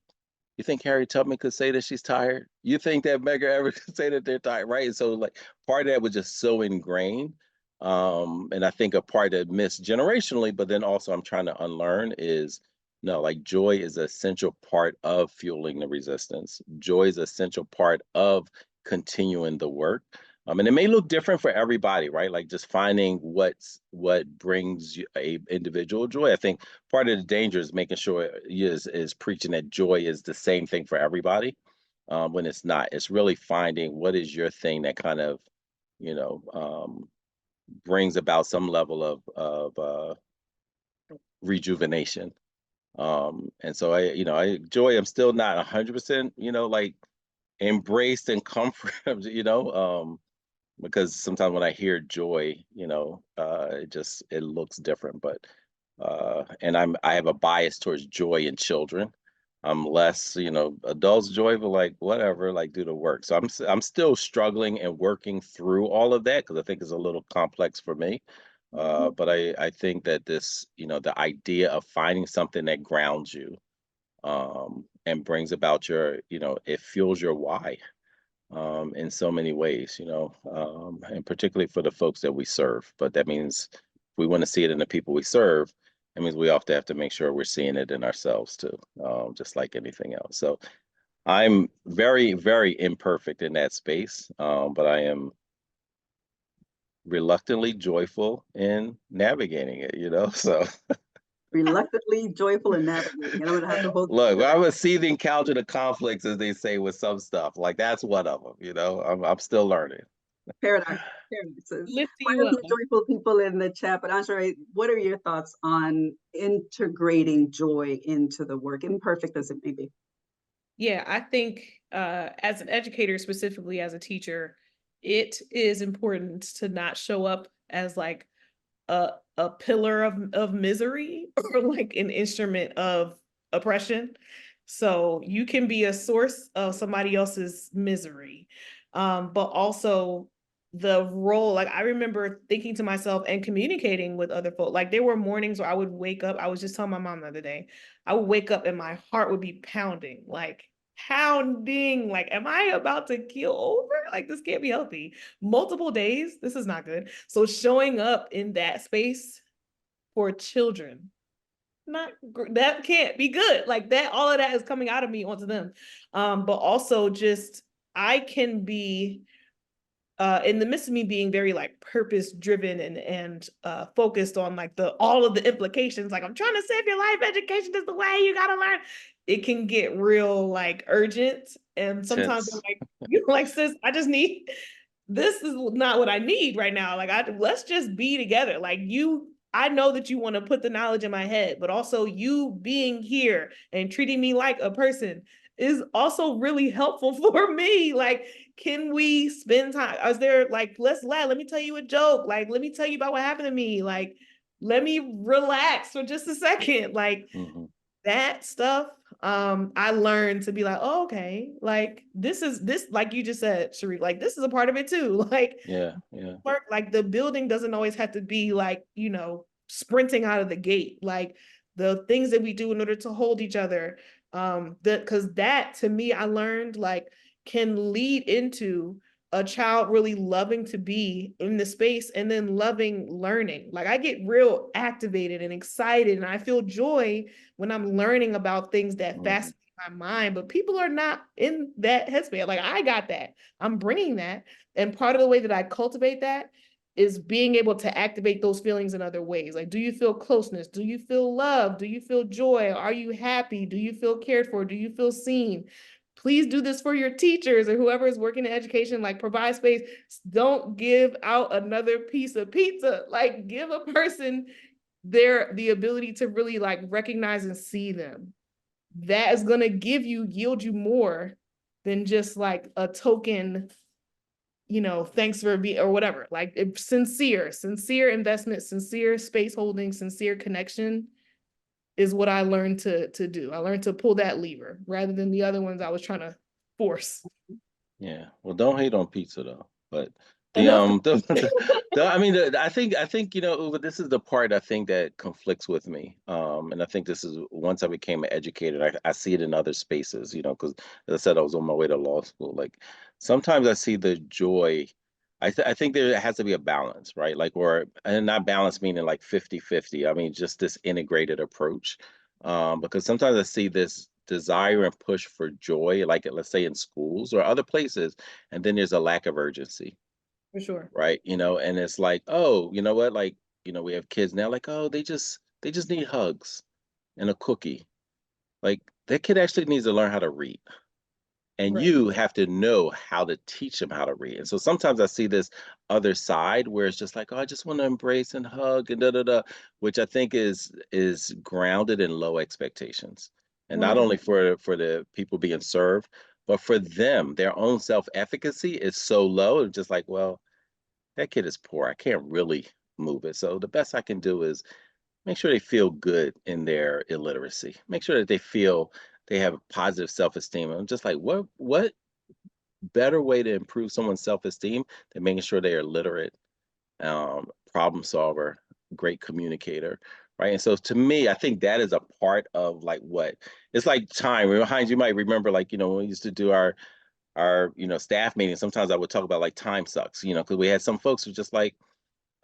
you think Harriet Tubman could say that she's tired? You think that Medgar Evers could say that they're tired, right? And so like part of that was just so ingrained. And I think a part that missed generationally, but then also I'm trying to unlearn is No, like joy is an essential part of fueling the resistance. Joy is an essential part of continuing the work. And it may look different for everybody, right? Like just finding what brings you a individual joy. I think part of the danger is making sure is preaching that joy is the same thing for everybody. When it's not. It's really finding what is your thing that kind of, you know, brings about some level of rejuvenation. And so I'm still not 100%, like embraced and comfort, because sometimes when I hear joy, it looks different. But and I have a bias towards joy in children. I'm less, adults joy, but like whatever, like do the work. So I'm still struggling and working through all of that because I think it's a little complex for me. But I think that this, the idea of finding something that grounds you, and brings about your, it fuels your why, in so many ways, and particularly for the folks that we serve. But that means if we want to see it in the people we serve, that means we often have to make sure we're seeing it in ourselves too, just like anything else. So I'm very, very imperfect in that space, but I am reluctantly joyful in navigating it, so. Reluctantly joyful and navigating. And I'm gonna have to hold. Look, I'm a seething cauldron of conflicts, as they say, with some stuff. Like that's one of them. I'm still learning. Paradoxes. Lift Quite you a up. few joyful people in the chat, but Ansharaye, what are your thoughts on integrating joy into the work, imperfect as it may be? Yeah, I think as an educator, specifically as a teacher, it is important to not show up as like a pillar of misery or like an instrument of oppression. So you can be a source of somebody else's misery. But also the role, like I remember thinking to myself and communicating with other folks. Like there were mornings where I would wake up, I was just telling my mom the other day, I would wake up and my heart would be pounding, like pounding, like, am I about to keel over? Like this can't be healthy. Multiple days, this is not good. So showing up in that space for children, that can't be good. Like that, all of that is coming out of me onto them. But also just I can be in the midst of me being very like purpose driven and focused on like all of the implications, like I'm trying to save your life, education is the way, you gotta learn. It can get real like urgent, and sometimes I'm like, like sis, I just need, this is not what I need right now. Like let's just be together. Like I know that you want to put the knowledge in my head, but also you being here and treating me like a person is also really helpful for me. Like, can we spend time? Is there like, let's laugh. Let me tell you a joke. Like, let me tell you about what happened to me. Like, let me relax for just a second. Like that stuff. I learned to be like, oh, okay, like this, like you just said, Sharif, like this is a part of it too. Like, yeah. work, like the building doesn't always have to be like, sprinting out of the gate. Like the things that we do in order to hold each other, because that to me, I learned like can lead into a child really loving to be in the space and then loving learning. Like I get real activated and excited and I feel joy when I'm learning about things that fascinate my mind, but people are not in that headspace. Like I got that, I'm bringing that. And part of the way that I cultivate that is being able to activate those feelings in other ways. Like, do you feel closeness? Do you feel love? Do you feel joy? Are you happy? Do you feel cared for? Do you feel seen? Please do this for your teachers or whoever is working in education, like provide space. Don't give out another piece of pizza. Like give a person the ability to really like recognize and see them. That is going to yield you more than just like a token, thanks for being or whatever. Like sincere investment, sincere space holding, sincere connection is what I learned to do. I learned to pull that lever rather than the other ones I was trying to force. Yeah. Well, don't hate on pizza though. But Enough. I mean, I think Uwe, this is the part I think that conflicts with me. And I think this is once I became an educator, I see it in other spaces, because as I said, I was on my way to law school. Like sometimes I see the joy. I think there has to be a balance, right? Like, and not balance meaning like 50-50. I mean, just this integrated approach. because sometimes I see this desire and push for joy, like let's say in schools or other places, and then there's a lack of urgency, For sure. right? And it's like, oh, you know what? Like, we have kids now, like, oh, they just need hugs and a cookie. Like that kid actually needs to learn how to read. And Right. you have to know how to teach them how to read. And so sometimes I see this other side where it's just like, oh, I just want to embrace and hug and da da da, which I think is grounded in low expectations. And not only 100%. for the people being served, but for them, their own self-efficacy is so low. It's just like, well, that kid is poor. I can't really move it. So the best I can do is make sure they feel good in their illiteracy. Make sure that they feel they have positive self-esteem. I'm just like, what better way to improve someone's self-esteem than making sure they are literate, problem solver, great communicator, right? And so to me, I think that is a part of like what it's like time. Behind you might remember, like, when we used to do our staff meetings, sometimes I would talk about like time sucks, because we had some folks who just like,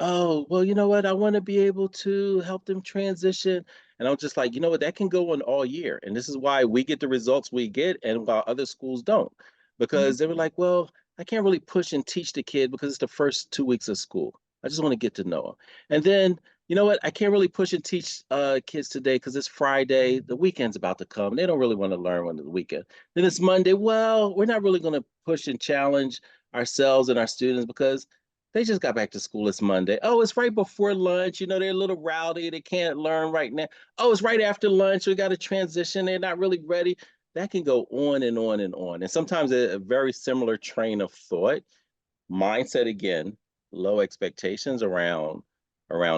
oh, well, you know what? I want to be able to help them transition. And I'm just like, you know what? That can go on all year. And this is why we get the results we get and while other schools don't. Mhm. Because they were like, well, I can't really push and teach the kid because it's the first 2 weeks of school. I just want to get to know them. And then, you know what? I can't really push and teach kids today because it's Friday. The weekend's about to come. They don't really want to learn when it's the weekend. Then it's Monday. Well, we're not really going to push and challenge ourselves and our students because they just got back to school. It's Monday. Oh, it's right before lunch. They're a little rowdy. They can't learn right now. Oh, it's right after lunch. We got to transition. They're not really ready. That can go on and on and on. And sometimes a very similar train of thought, mindset again, low expectations around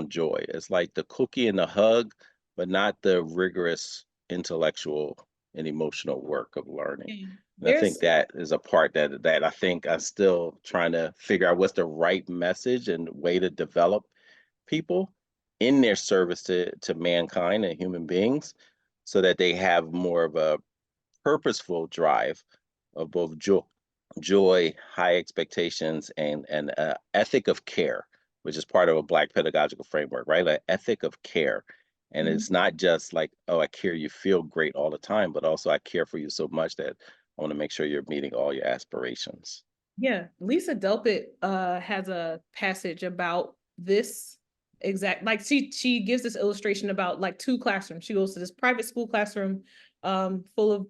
joy. It's like the cookie and the hug, but not the rigorous intellectual and emotional work of learning. Yeah. And I think There's that is a part that I think I'm still trying to figure out what's the right message and way to develop people in their service to mankind and human beings so that they have more of a purposeful drive of both joy, high expectations, and ethic of care, which is part of a Black pedagogical framework, right? An ethic of care. And Mhm. it's not just like, oh, I care you feel great all the time, but also I care for you so much that I want to make sure you're meeting all your aspirations. Yeah, Lisa Delpit has a passage about this exact, like she gives this illustration about like two classrooms. She goes to this private school classroom full of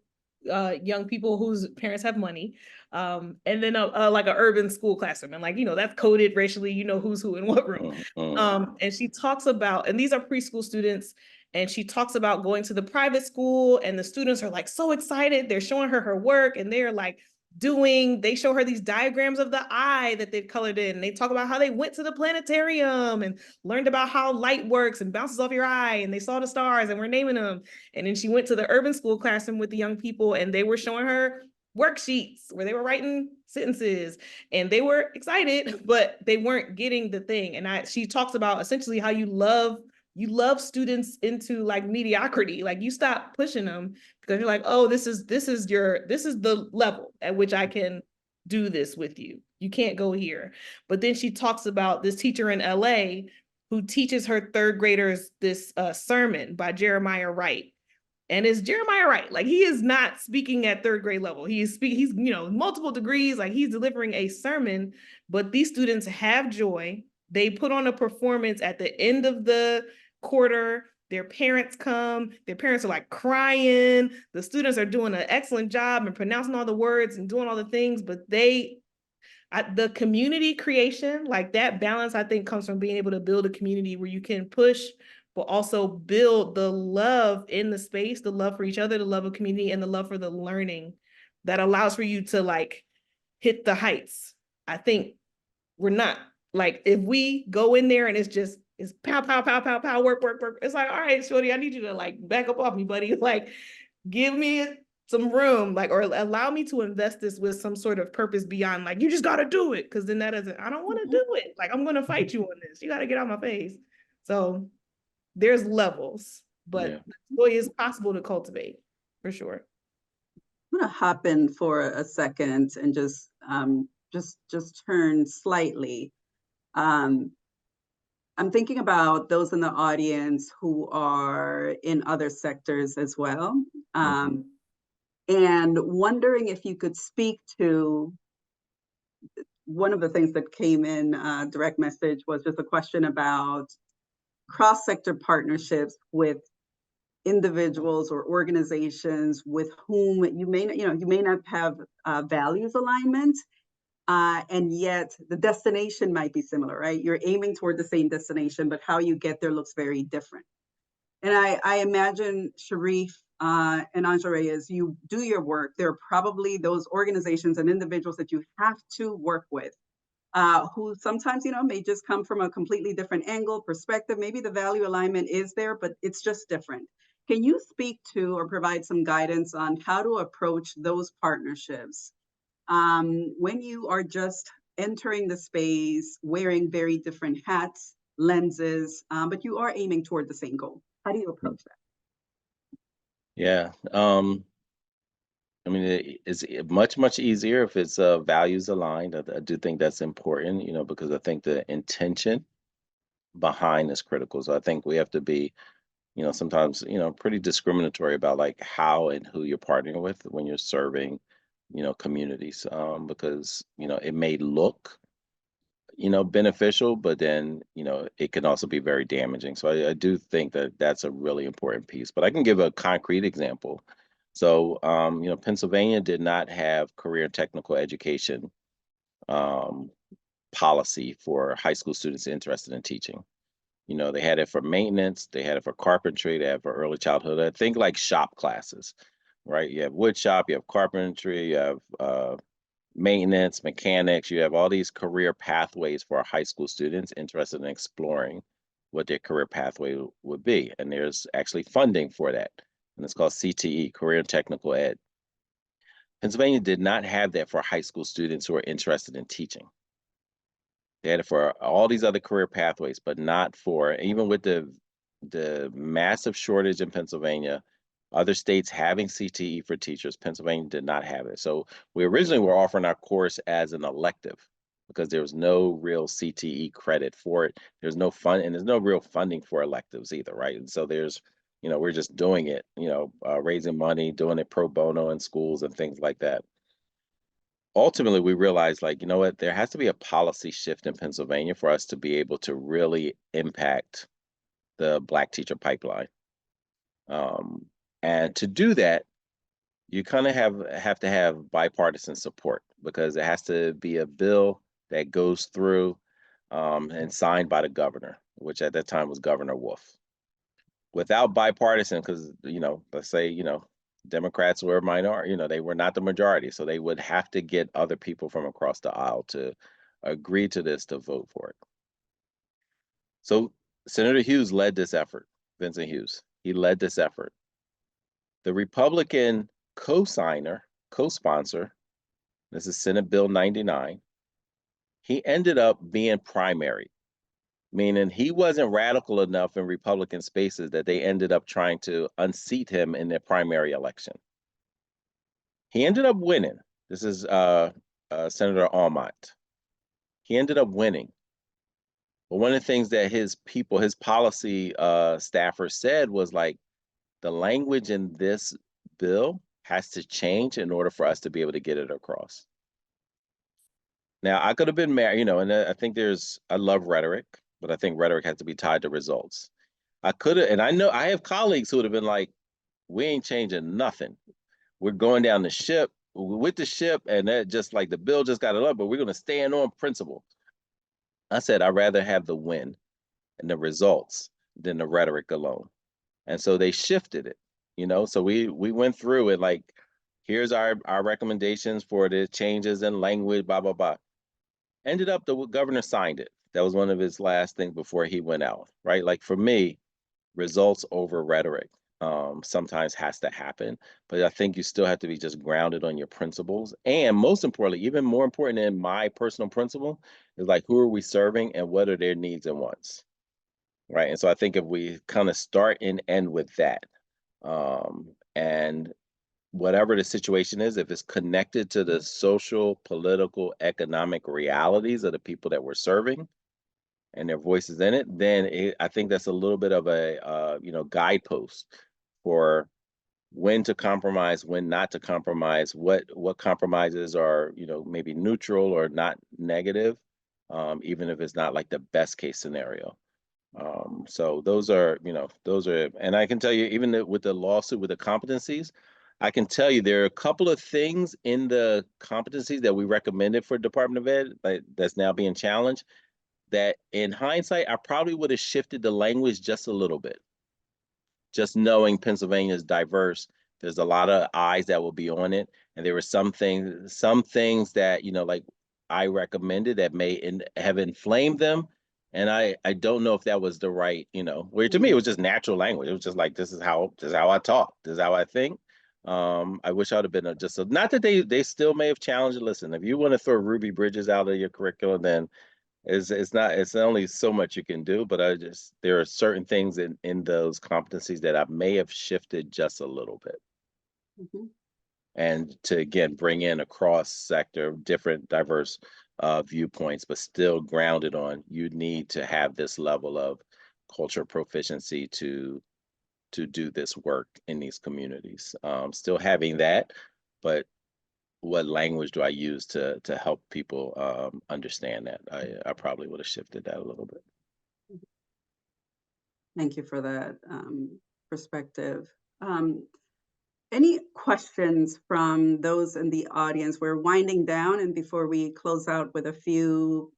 young people whose parents have money, and then like an urban school classroom, and like that's coded racially, who's who in what room. And she talks about, and these are preschool students, and she talks about going to the private school, and the students are like so excited. They're showing her work, and they're like they show her these diagrams of the eye that they've colored in. They talk about how they went to the planetarium and learned about how light works and bounces off your eye, and they saw the stars and we're naming them. And then she went to the urban school classroom with the young people, and they were showing her worksheets where they were writing sentences, and they were excited, but they weren't getting the thing. And she talks about essentially how you love students into like mediocrity. Like you stop pushing them because you're like, oh, this is the level at which I can do this with you. You can't go here. But then she talks about this teacher in LA who teaches her third graders this sermon by Jeremiah Wright. And it's Jeremiah Wright. Like he is not speaking at third grade level. He's multiple degrees, like he's delivering a sermon, but these students have joy. They put on a performance at the end of the quarter. Their parents come, their parents are like crying. The students are doing an excellent job and pronouncing all the words and doing all the things, but the community creation, like that balance, I think comes from being able to build a community where you can push, but also build the love in the space, the love for each other, the love of community, and the love for the learning that allows for you to like hit the heights. I think we're not like, if we go in there and it's pow, pow, pow, pow, pow, work, work, work. It's like, all right, shorty, I need you to like back up off me, buddy. Like, give me some room, like, or allow me to invest this with some sort of purpose beyond like, you just got to do it. Cause then I don't want to do it. Like, I'm going to fight you on this. You got to get out my face. So there's levels, Yeah. but joy is possible to cultivate for sure. I'm gonna hop in for a second and just turn slightly. I'm thinking about those in the audience who are in other sectors as well. And wondering if you could speak to one of the things that came in direct message was just a question about cross-sector partnerships with individuals or organizations with whom you may not have values alignment, and yet the destination might be similar, right? You're aiming toward the same destination, but how you get there looks very different. And I imagine, Sharif and Ansharaye, as you do your work, there are probably those organizations and individuals that you have to work with who sometimes, may just come from a completely different angle, perspective. Maybe the value alignment is there, but it's just different. Can you speak to or provide some guidance on how to approach those partnerships when you are just entering the space, wearing very different hats, lenses, but you are aiming toward the same goal? How do you approach that? Yeah. I mean, it's much easier if it's values aligned. I do think that's important, because I think the intention behind is critical. So I think we have to be, sometimes, pretty discriminatory about like how and who you're partnering with when you're serving, communities, because, it may look, beneficial, but then, it can also be very damaging. So I do think that that's a really important piece, but I can give a concrete example. So, Pennsylvania did not have career and technical education policy for high school students interested in teaching. They had it for maintenance, they had it for carpentry, they had it for early childhood. I think like shop classes, right? You have wood shop, you have carpentry, you have maintenance, mechanics, you have all these career pathways for our high school students interested in exploring what their career pathway would be. And there's actually funding for that. And it's called CTE, Career and Technical Ed. Pennsylvania did not have that for high school students who are interested in teaching. They had it for all these other career pathways, but not for, even with the massive shortage in Pennsylvania, other states having CTE for teachers, Pennsylvania did not have it. So we originally were offering our course as an elective because there was no real CTE credit for it. There's no fund, and there's no real funding for electives either, right? And so there's, we're just doing it, raising money, doing it pro bono in schools and things like that. Ultimately, we realized, like, what, there has to be a policy shift in Pennsylvania for us to be able to really impact the Black teacher pipeline. And to do that, you kind of have to have bipartisan support because it has to be a bill that goes through and signed by the governor, which at that time was Governor Wolf. Without bipartisan, because, let's say, Democrats were a minority, they were not the majority. So they would have to get other people from across the aisle to agree to this, to vote for it. So Senator Hughes led this effort, Vincent Hughes. He led this effort. The Republican co-sponsor, this is Senate Bill 99, he ended up being primary, meaning he wasn't radical enough in Republican spaces that they ended up trying to unseat him in their primary election. He ended up winning. This is Senator Almont. He ended up winning. But one of the things that his policy staffers said was like, the language in this bill has to change in order for us to be able to get it across. Now, I could have been married, and I think I love rhetoric, but I think rhetoric has to be tied to results. I could have, and I know I have colleagues who would have been like, we ain't changing nothing. We're going down the ship with the ship, and that just like the bill just got it up, but we're going to stand on principle. I said, I'd rather have the win and the results than the rhetoric alone. And so they shifted it, so we went through it like, here's our recommendations for the changes in language, blah, blah, blah. Ended up the governor signed it. That was one of his last things before he went out, right? Like for me, results over rhetoric sometimes has to happen, but I think you still have to be just grounded on your principles. And most importantly, even more important than my personal principle is like, who are we serving and what are their needs and wants? Right. And so I think if we kind of start and end with that, and whatever the situation is, if it's connected to the social, political, economic realities of the people that we're serving, and their voices in it, then I think that's a little bit of a guidepost for when to compromise, when not to compromise, what compromises are, maybe neutral or not negative, even if it's not like the best case scenario. So and I can tell you, even with the lawsuit with the competencies, I can tell you there are a couple of things in the competencies that we recommended for Department of Ed that's now being challenged, that in hindsight, I probably would have shifted the language just a little bit. Just knowing Pennsylvania is diverse, there's a lot of eyes that will be on it. And there were some things that, like I recommended that may have inflamed them. And I don't know if that was the right, where to me, it was just natural language. It was just like, this is how I talk. This is how I think. I wish I would have been not that they still may have challenged it. Listen, if you want to throw Ruby Bridges out of your curriculum, then it's only so much you can do, but there are certain things in those competencies that I may have shifted just a little bit. Mhm. And to again bring in a cross sector, different diverse viewpoints, but still grounded on, you need to have this level of cultural proficiency to do this work in these communities. Still having that, but what language do I use to help people understand that? I probably would have shifted that a little bit. Thank you for that perspective. Any questions from those in the audience? We're winding down, and before we close out with a few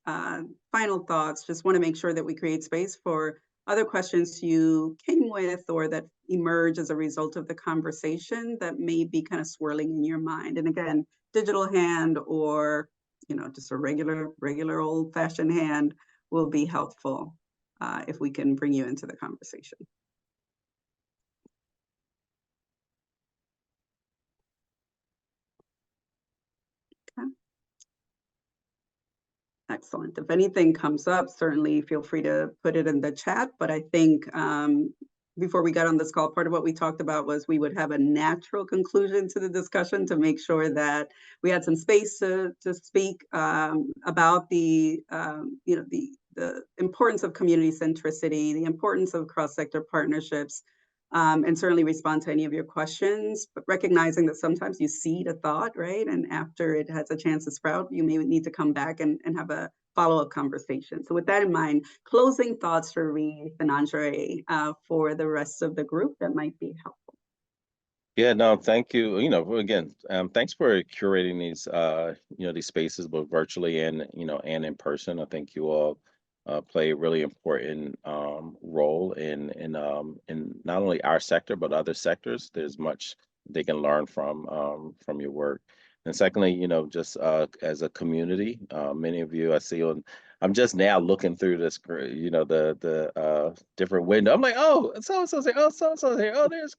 final thoughts, just want to make sure that we create space for other questions you came with or that emerge as a result of the conversation that may be kind of swirling in your mind. And again, digital hand or just a regular old-fashioned hand will be helpful if we can bring you into the conversation. Okay. Excellent. If anything comes up, certainly feel free to put it in the chat. But I think before we got on this call, part of what we talked about was we would have a natural conclusion to the discussion to make sure that we had some space to speak about the importance of community centricity, the importance of cross-sector partnerships, and certainly respond to any of your questions, but recognizing that sometimes you seed a thought, right? And after it has a chance to sprout, you may need to come back and have a follow-up conversation. So with that in mind, closing thoughts for Reeve and Ansharaye for the rest of the group that might be helpful. Yeah, no, thank you. Again, thanks for curating these spaces, both virtually and in person. I think you all play a really important role in not only our sector but other sectors. There's much they can learn from your work. And secondly, just as a community, many of you I see I'm just now looking through this, the different window. I'm like, oh, so and so's here. Oh, so and so's here. Oh, there's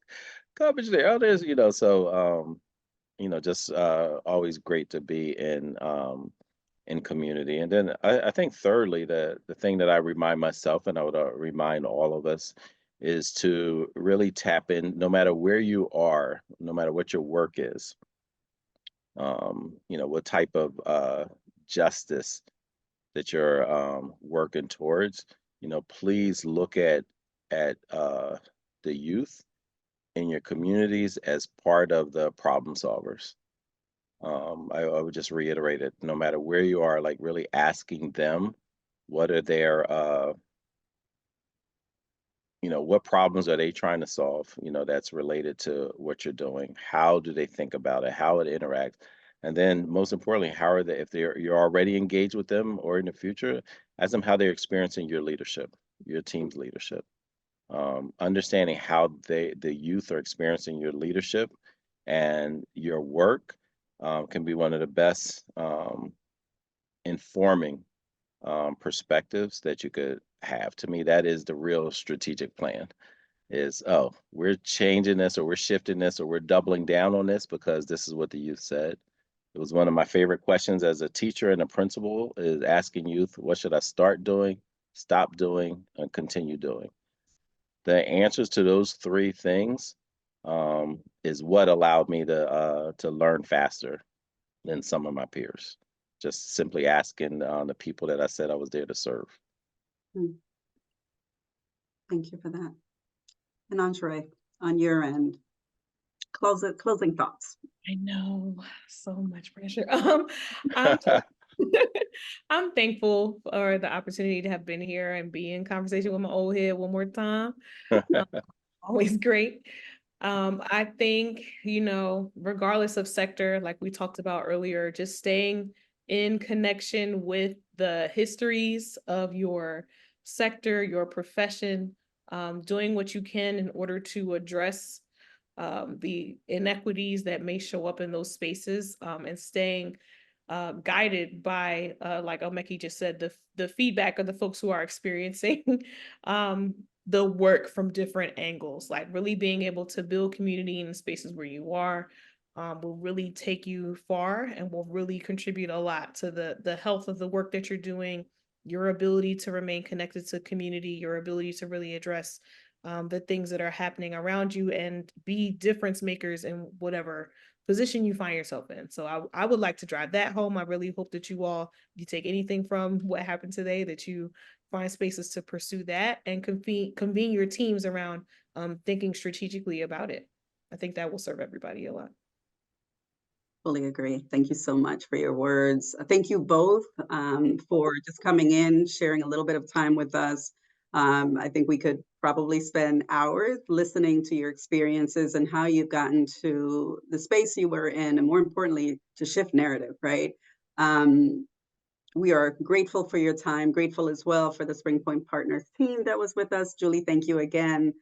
coverage there. Oh, there's, so just always great to be in community. And then I think thirdly, the thing that I remind myself and I would remind all of us is to really tap in, no matter where you are, no matter what your work is, what type of justice that you're working towards, please look at the youth in your communities as part of the problem solvers. I would just reiterate it, no matter where you are, like really asking them, what are their, what problems are they trying to solve, that's related to what you're doing? How do they think about it? How it interacts? And then most importantly, how are they, if you're already engaged with them or in the future, ask them how they're experiencing your leadership, your team's leadership. Understanding how the youth are experiencing your leadership and your work can be one of the best informing perspectives that you could have. To me, that is the real strategic plan is, oh, we're changing this or we're shifting this or we're doubling down on this because this is what the youth said. It was one of my favorite questions as a teacher and a principal is asking youth, what should I start doing, stop doing, and continue doing? The answers to those three things is what allowed me to learn faster than some of my peers. Just simply asking the people that I said I was there to serve. Thank you for that. And Ansharaye, on your end, closing thoughts. I know, so much pressure. I'm I'm thankful for the opportunity to have been here and be in conversation with my old head one more time. Always great. I think, regardless of sector, like we talked about earlier, just staying in connection with the histories of your sector, your profession, doing what you can in order to address the inequities that may show up in those spaces, and staying guided by, like El-Mekki just said, the feedback of the folks who are experiencing the work from different angles, like really being able to build community in the spaces where you are, will really take you far and will really contribute a lot to the health of the work that you're doing, your ability to remain connected to community, your ability to really address the things that are happening around you and be difference makers in whatever position you find yourself in. So I would like to drive that home. I really hope that you take anything from what happened today, that you find spaces to pursue that and convene your teams around thinking strategically about it. I think that will serve everybody a lot. Fully agree. Thank you so much for your words. Thank you both for just coming in, sharing a little bit of time with us. I think we could probably spend hours listening to your experiences and how you've gotten to the space you were in, and more importantly, to shift narrative, right? We are grateful for your time, grateful as well for the Spring Point Partners team that was with us. Julie, thank you again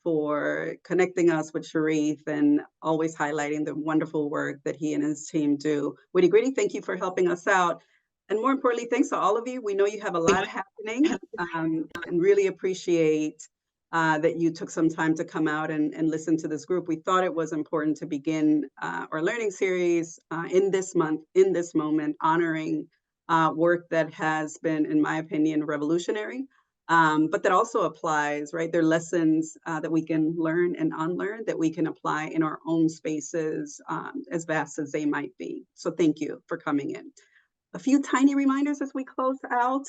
for connecting us with Sharif and always highlighting the wonderful work that he and his team do. Witty Gritty, thank you for helping us out. And more importantly, thanks to all of you. We know you have a lot happening and really appreciate that you took some time to come out and listen to this group. We thought it was important to begin our learning series in this month, in this moment, honoring work that has been, in my opinion, revolutionary. But that also applies, right? There are lessons that we can learn and unlearn that we can apply in our own spaces, as vast as they might be. So thank you for coming in. A few tiny reminders as we close out.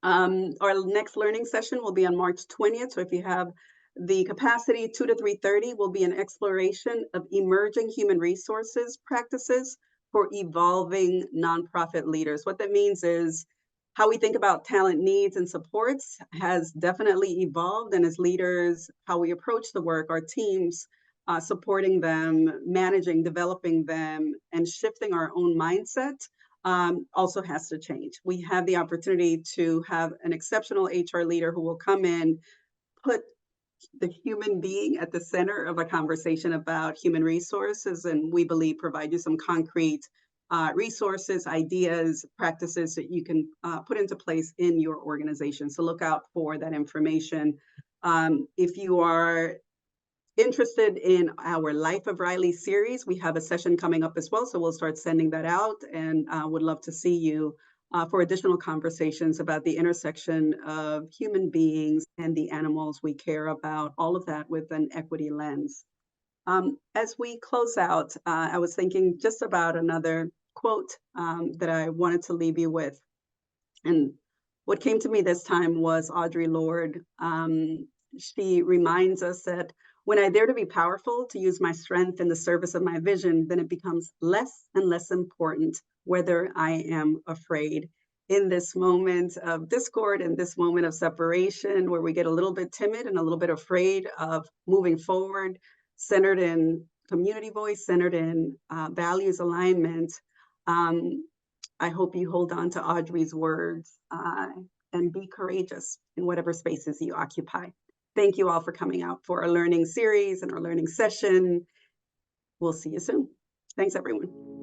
Our next learning session will be on March 20th. So if you have the capacity, 2 to 3:30 will be an exploration of emerging human resources practices for evolving nonprofit leaders. What that means is how we think about talent needs and supports has definitely evolved, and as leaders, how we approach the work, our teams, supporting them, managing, developing them, and shifting our own mindset also has to change. We have the opportunity to have an exceptional HR leader who will come in, put the human being at the center of a conversation about human resources, and we believe provide you some concrete resources, ideas, practices that you can put into place in your organization. So look out for that information. If you are interested in our Life of Riley series, we have a session coming up as well. So we'll start sending that out, and would love to see you for additional conversations about the intersection of human beings and the animals we care about, all of that with an equity lens. As we close out, I was thinking just about another quote that I wanted to leave you with. And what came to me this time was Audre Lorde. She reminds us that when I dare to be powerful, to use my strength in the service of my vision, then it becomes less and less important whether I am afraid. In this moment of discord, in this moment of separation, where we get a little bit timid and a little bit afraid of moving forward, centered in community voice, centered in values alignment, I hope you hold on to Audre's words and be courageous in whatever spaces you occupy. Thank you all for coming out for our learning series and our learning session. We'll see you soon. Thanks, everyone.